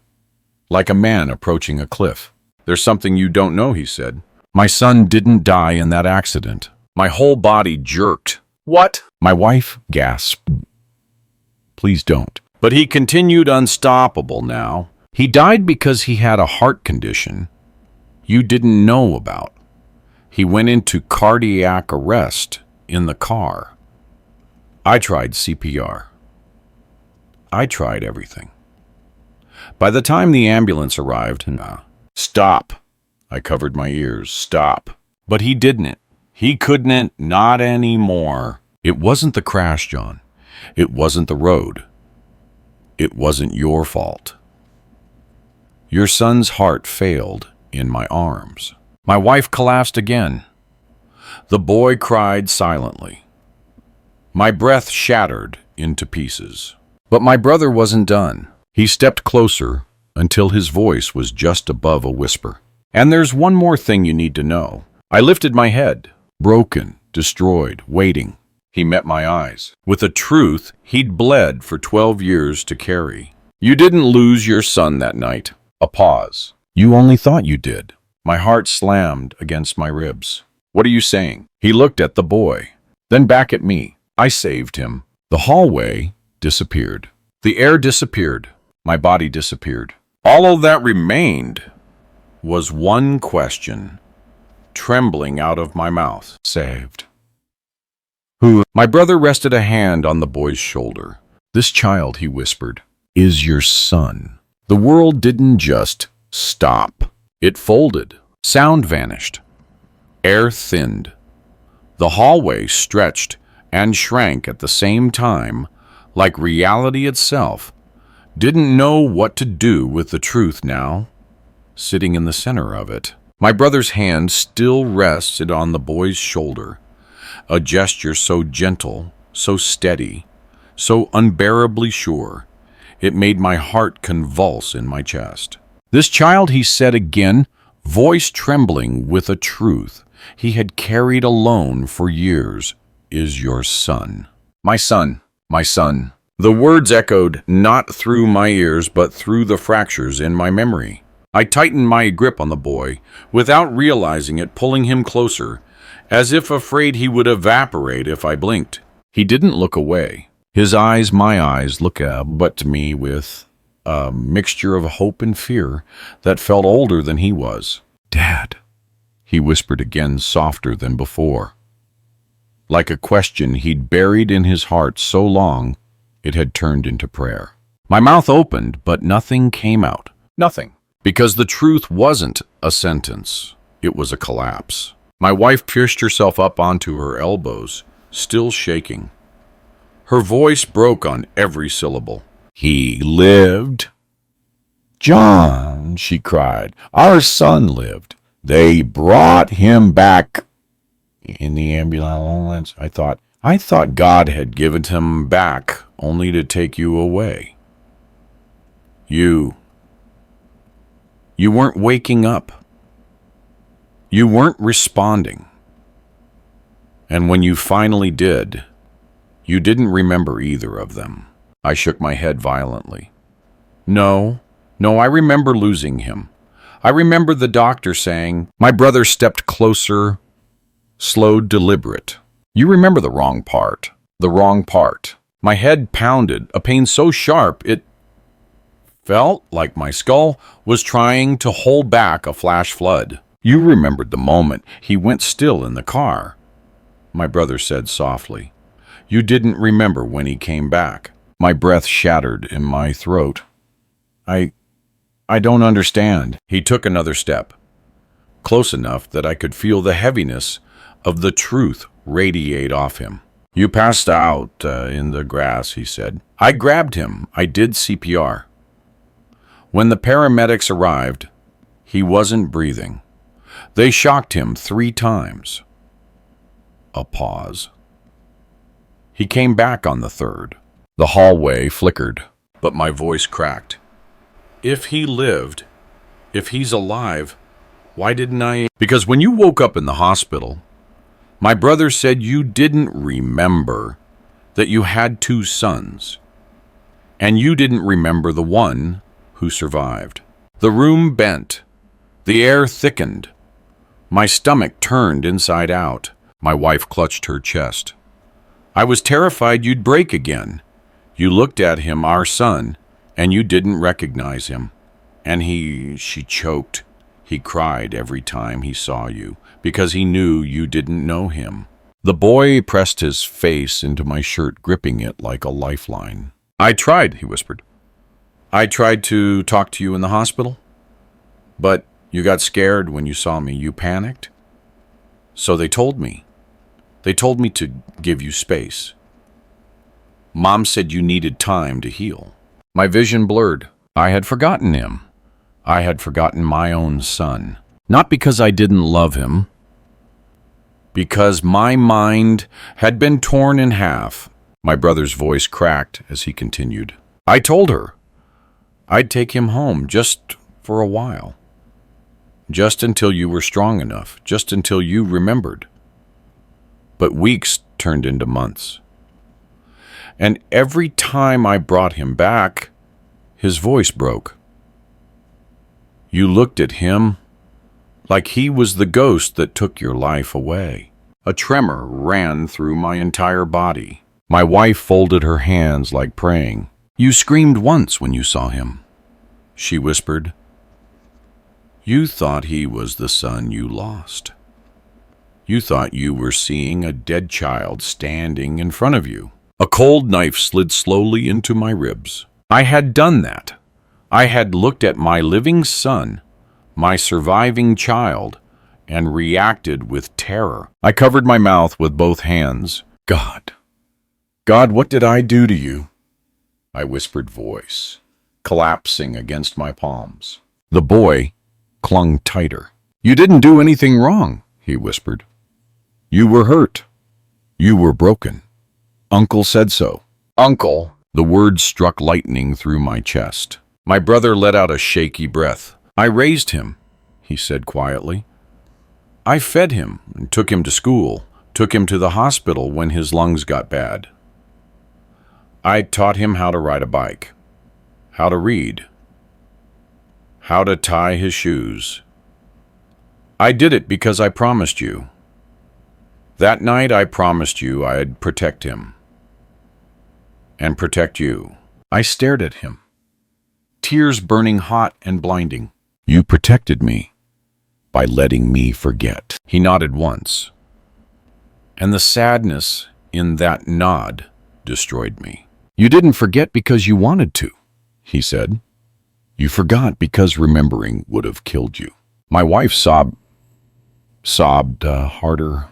like a man approaching a cliff. There's something you don't know, he said. My son didn't die in that accident. My whole body jerked. What? My wife gasped. Please don't. But he continued, unstoppable now. He died because he had a heart condition you didn't know about. He went into cardiac arrest in the car. I tried CPR. I tried everything. By the time the ambulance arrived, stop. I covered my ears. Stop. But he didn't. He couldn't, not anymore. It wasn't the crash, John. It wasn't the road. It wasn't your fault. Your son's heart failed in my arms. My wife collapsed again. The boy cried silently. My breath shattered into pieces. But my brother wasn't done. He stepped closer until his voice was just above a whisper. And there's one more thing you need to know. I lifted my head, broken, destroyed, waiting. He met my eyes with a truth he'd bled for 12 years to carry. You didn't lose your son that night. A pause. You only thought you did. My heart slammed against my ribs. What are you saying? He looked at the boy, then back at me. I saved him. The hallway disappeared. The air disappeared. My body disappeared. All that remained was one question, trembling out of my mouth. Saved. Who? My brother rested a hand on the boy's shoulder. This child, he whispered, is your son. The world didn't just stop. It folded. Sound vanished. Air thinned. The hallway stretched and shrank at the same time, like reality itself didn't know what to do with the truth now, sitting in the center of it. My brother's hand still rested on the boy's shoulder, a gesture so gentle, so steady, so unbearably sure. It made my heart convulse in my chest. This child, he said again, voice trembling with a truth he had carried alone for years, is your son. My son, my son. The words echoed not through my ears, but through the fractures in my memory. I tightened my grip on the boy, without realizing it, pulling him closer, as if afraid he would evaporate if I blinked. He didn't look away. His eyes, my eyes, looked but to me with a mixture of hope and fear that felt older than he was. Dad, he whispered again, softer than before. Like a question he'd buried in his heart so long, it had turned into prayer. My mouth opened, but nothing came out. Nothing. Because the truth wasn't a sentence. It was a collapse. My wife pushed herself up onto her elbows, still shaking. Her voice broke on every syllable. He lived. John, she cried, our son lived. They brought him back in the ambulance. I thought God had given him back only to take you away. You weren't waking up. You weren't responding. And when you finally did, you didn't remember either of them. I shook my head violently. No, I remember losing him. I remember the doctor saying, my brother stepped closer, slowed, deliberate. You remember the wrong part. The wrong part. My head pounded, a pain so sharp it felt like my skull was trying to hold back a flash flood. You remembered the moment he went still in the car, my brother said softly. You didn't remember when he came back. My breath shattered in my throat. I I don't understand. He took another step, close enough that I could feel the heaviness of the truth radiate off him. You passed out in the grass, he said. I grabbed him. I did CPR. When the paramedics arrived, he wasn't breathing. They shocked him 3 times. A pause. He came back on the 3rd. The hallway flickered, but my voice cracked. If he lived, if he's alive, why didn't I? Because when you woke up in the hospital, my brother said you didn't remember that you had 2 sons, and you didn't remember the one who survived. The room bent. The air thickened. My stomach turned inside out. My wife clutched her chest. I was terrified you'd break again. You looked at him, our son, and you didn't recognize him. And she choked. He cried every time he saw you, because he knew you didn't know him. The boy pressed his face into my shirt, gripping it like a lifeline. I tried, he whispered. I tried to talk to you in the hospital, but you got scared when you saw me. You panicked. So they told me. They told me to give you space. Mom said you needed time to heal. My vision blurred. I had forgotten him. I had forgotten my own son. Not because I didn't love him, because my mind had been torn in half. My brother's voice cracked as he continued. I told her I'd take him home just for a while. Just until you were strong enough. Just until you remembered. But weeks turned into months. And every time I brought him back, his voice broke. You looked at him like he was the ghost that took your life away. A tremor ran through my entire body. My wife folded her hands like praying. You screamed once when you saw him, she whispered. You thought he was the son you lost. You thought you were seeing a dead child standing in front of you. A cold knife slid slowly into my ribs. I had done that. I had looked at my living son, my surviving child, and reacted with terror. I covered my mouth with both hands. God, what did I do to you? My whispered voice, collapsing against my palms. The boy clung tighter. You didn't do anything wrong, he whispered. You were hurt. You were broken. Uncle said so. Uncle. The words struck lightning through my chest. My brother let out a shaky breath. I raised him, he said quietly. I fed him and took him to school, took him to the hospital when his lungs got bad. I taught him how to ride a bike, how to read, how to tie his shoes. I did it because I promised you. That night I promised you I'd protect him. And protect you. I stared at him, tears burning hot and blinding. You protected me by letting me forget. He nodded once, and the sadness in that nod destroyed me. You didn't forget because you wanted to, he said. You forgot because remembering would have killed you. My wife sobbed harder.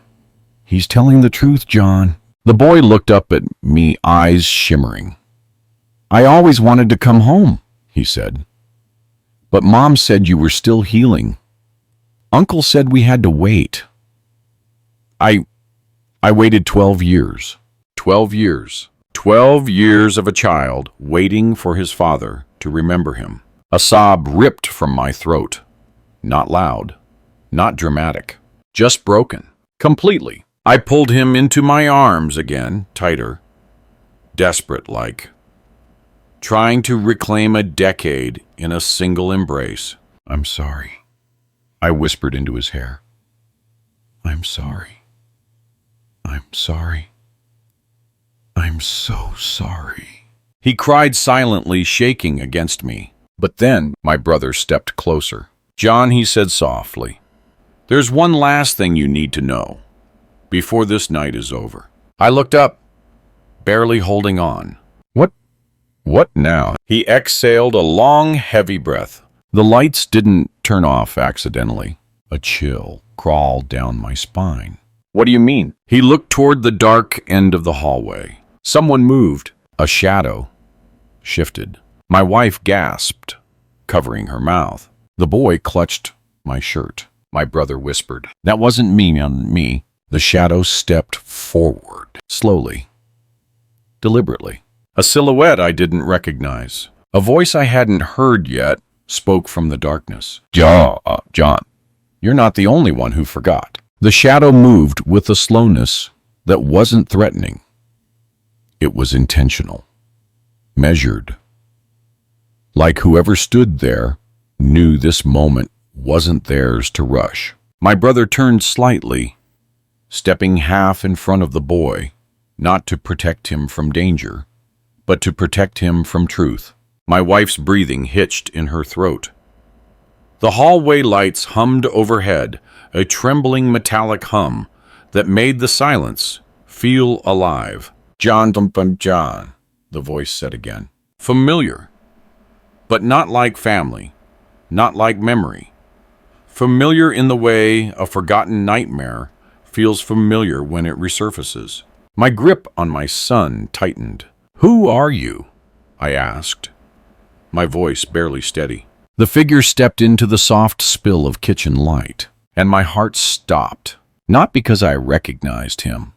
He's telling the truth, John. The boy looked up at me, eyes shimmering. I always wanted to come home, he said. But Mom said you were still healing. Uncle said we had to wait. I waited 12 years. 12 years. 12 years of a child waiting for his father to remember him. A sob ripped from my throat. Not loud, not dramatic, just broken. Completely. I pulled him into my arms again, tighter, desperate-like, trying to reclaim a decade in a single embrace. I'm sorry, I whispered into his hair. I'm sorry. I'm sorry. I'm so sorry. He cried silently, shaking against me. But then my brother stepped closer. John, he said softly, there's one last thing you need to know before this night is over. I looked up, barely holding on. What now? He exhaled a long, heavy breath. The lights didn't turn off accidentally. A chill crawled down my spine. What do you mean? He looked toward the dark end of the hallway. Someone moved. A shadow shifted. My wife gasped, covering her mouth. The boy clutched my shirt. My brother whispered, "That wasn't me." The shadow stepped forward, slowly, deliberately. A silhouette I didn't recognize. A voice I hadn't heard yet spoke from the darkness. John, you're not the only one who forgot." The shadow moved with a slowness that wasn't threatening. It was intentional, measured. Like whoever stood there knew this moment wasn't theirs to rush. My brother turned slightly, stepping half in front of the boy, not to protect him from danger, but to protect him from truth. My wife's breathing hitched in her throat. The hallway lights hummed overhead, a trembling metallic hum that made the silence feel alive. "John, John," the voice said again. Familiar, but not like family, not like memory. Familiar in the way a forgotten nightmare feels familiar when it resurfaces. My grip on my son tightened. "Who are you?" I asked, my voice barely steady. The figure stepped into the soft spill of kitchen light, and my heart stopped. Not because I recognized him,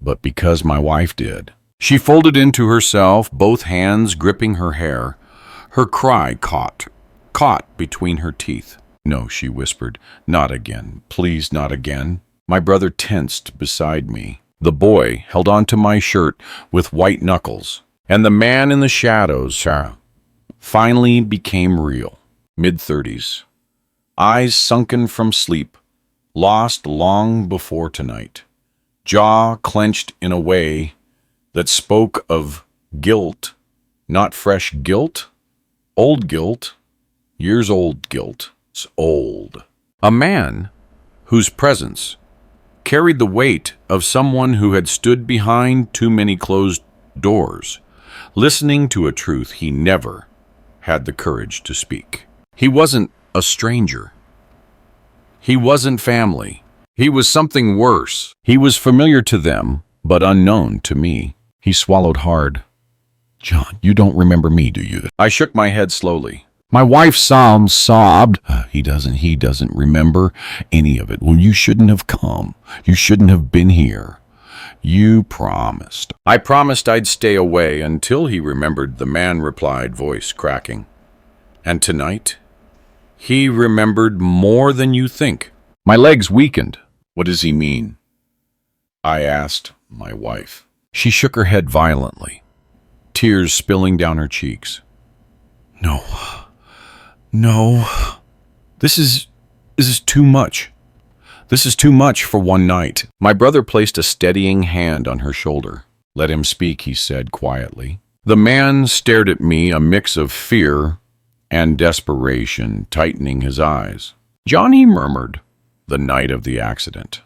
but because my wife did. She folded into herself, both hands gripping her hair. Her cry caught between her teeth. "No," she whispered. "Not again. Please, not again." My brother tensed beside me. The boy held onto my shirt with white knuckles, and the man in the shadows finally became real. Mid-30s. Eyes sunken from sleep, lost long before tonight. Jaw clenched in a way that spoke of guilt, not fresh guilt, old guilt, years-old guilt. It's old. A man whose presence carried the weight of someone who had stood behind too many closed doors, listening to a truth he never had the courage to speak. He wasn't a stranger. He wasn't family. He was something worse. He was familiar to them, but unknown to me. He swallowed hard. "John, you don't remember me, do you?" I shook my head slowly. My wife sobbed. He doesn't remember any of it." "Well, you shouldn't have come. You shouldn't have been here. You promised." "I promised I'd stay away until he remembered," the man replied, voice cracking. "And tonight, he remembered more than you think." My legs weakened. "What does he mean?" I asked my wife. She shook her head violently, tears spilling down her cheeks. No, this is too much. This is too much for one night." My brother placed a steadying hand on her shoulder. "Let him speak," he said quietly. The man stared at me, a mix of fear and desperation tightening his eyes. "John," he murmured, "the night of the accident,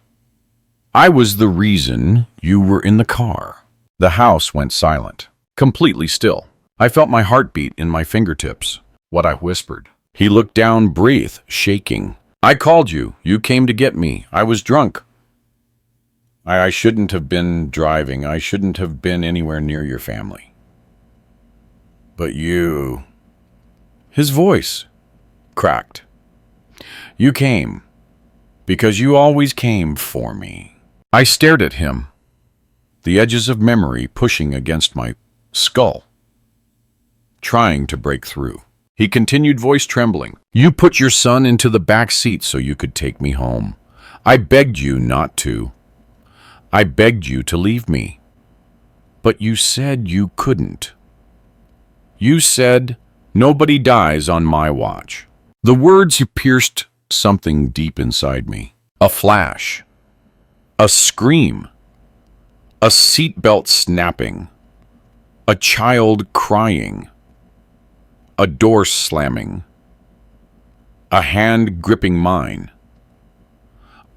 I was the reason you were in the car." The house went silent, completely still. I felt my heartbeat in my fingertips. What I whispered. He looked down, breath shaking. "I called you. You came to get me. I was drunk. I shouldn't have been driving. I shouldn't have been anywhere near your family. But you..." His voice cracked. "You came because you always came for me." I stared at him, the edges of memory pushing against my skull, trying to break through. He continued, voice trembling. "You put your son into the back seat so you could take me home. I begged you not to. I begged you to leave me. But you said you couldn't. You said nobody dies on my watch." The words pierced something deep inside me. A flash. A scream. A seatbelt snapping. A child crying. A door slamming. A hand gripping mine.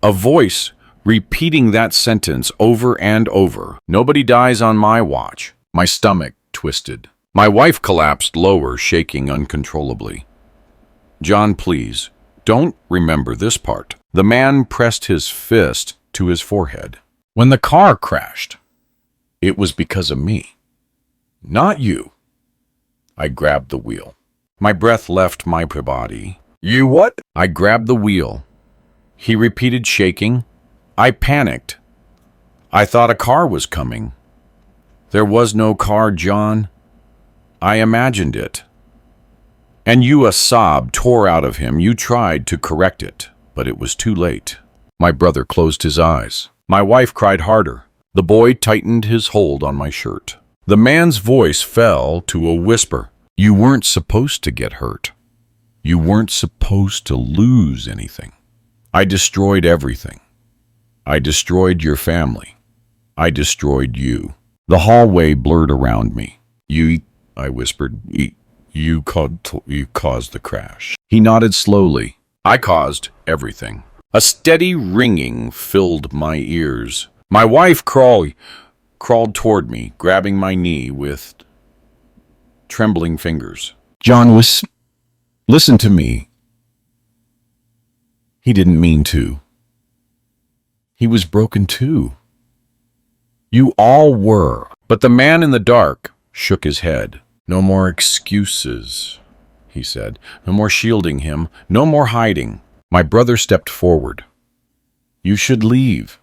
A voice repeating that sentence over and over. "Nobody dies on my watch." My stomach twisted. My wife collapsed lower, shaking uncontrollably. John, please, don't remember this part. The man pressed his fist to his forehead. When the car crashed, it was because of me, not you. I grabbed the wheel. My breath left my body. You what? I grabbed the wheel. He repeated, shaking. I panicked. I thought a car was coming. There was no car, John. I imagined it. And a sob tore out of him. You tried to correct it, but it was too late. My brother closed his eyes. My wife cried harder. The boy tightened his hold on my shirt. The man's voice fell to a whisper. You weren't supposed to get hurt. You weren't supposed to lose anything. I destroyed everything. I destroyed your family. I destroyed you. The hallway blurred around me. I whispered, you caused the crash. He nodded slowly. I caused everything. A steady ringing filled my ears. My wife crawled toward me, grabbing my knee with trembling fingers. John, listen to me. He didn't mean to. He was broken too. You all were. But the man in the dark shook his head. No more excuses, he said. No more shielding him. No more hiding. My brother stepped forward. You should leave.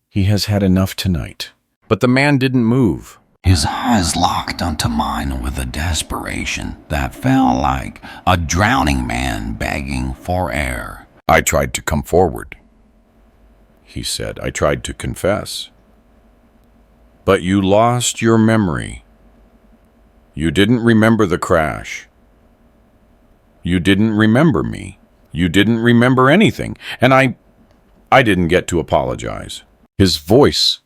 He has had enough tonight. But the man didn't move. His eyes locked onto mine with a desperation that felt like a drowning man begging for air. I tried to come forward, he said. I tried to confess. But you lost your memory. You didn't remember the crash. You didn't remember me. You didn't remember anything. And I didn't get to apologize. His voice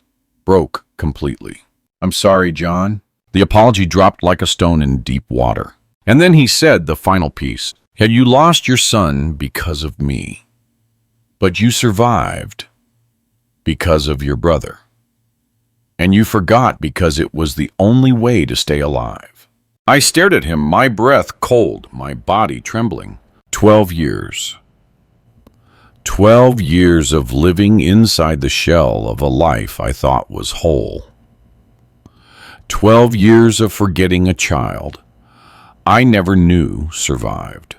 broke completely. I'm sorry, John. The apology dropped like a stone in deep water. And then he said the final piece. Had you lost your son because of me, but you survived because of your brother. And you forgot because it was the only way to stay alive. I stared at him, my breath cold, my body trembling. 12 years. 12 years of living inside the shell of a life I thought was whole. 12 years of forgetting a child I never knew survived.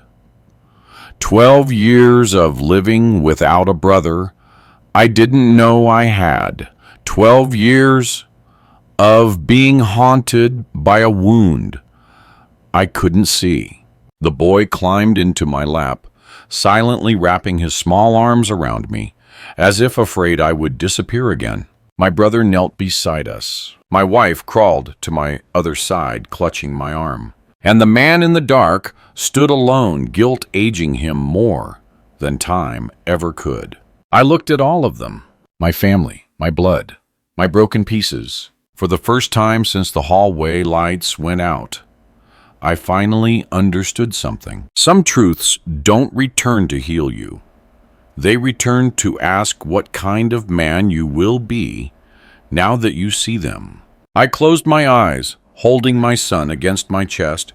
12 years of living without a brother I didn't know I had. 12 years of being haunted by a wound I couldn't see. The boy climbed into my lap, silently wrapping his small arms around me, as if afraid I would disappear again. My brother knelt beside us. My wife crawled to my other side, clutching my arm. And the man in the dark stood alone, guilt aging him more than time ever could. I looked at all of them, my family, my blood, my broken pieces. For the first time since the hallway lights went out, I finally understood something. Some truths don't return to heal you. They return to ask what kind of man you will be now that you see them. I closed my eyes, holding my son against my chest,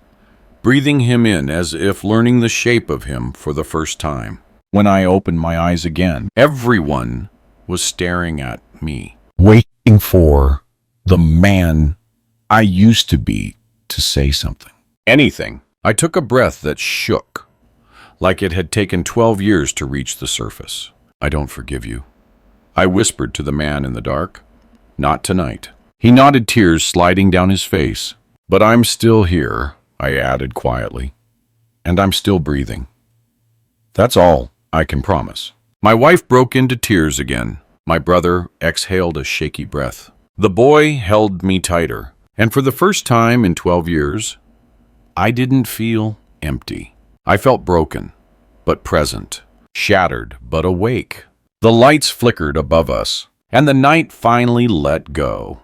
breathing him in as if learning the shape of him for the first time. When I opened my eyes again, everyone was staring at me, waiting for the man I used to be to say something. Anything. I took a breath that shook, like it had taken 12 years to reach the surface. I don't forgive you, I whispered to the man in the dark. Not tonight. He nodded, tears sliding down his face. But I'm still here, I added quietly. And I'm still breathing. That's all I can promise. My wife broke into tears again. My brother exhaled a shaky breath. The boy held me tighter. And for the first time in 12 years, I didn't feel empty. I felt broken, but present, shattered, but awake. The lights flickered above us, and the night finally let go.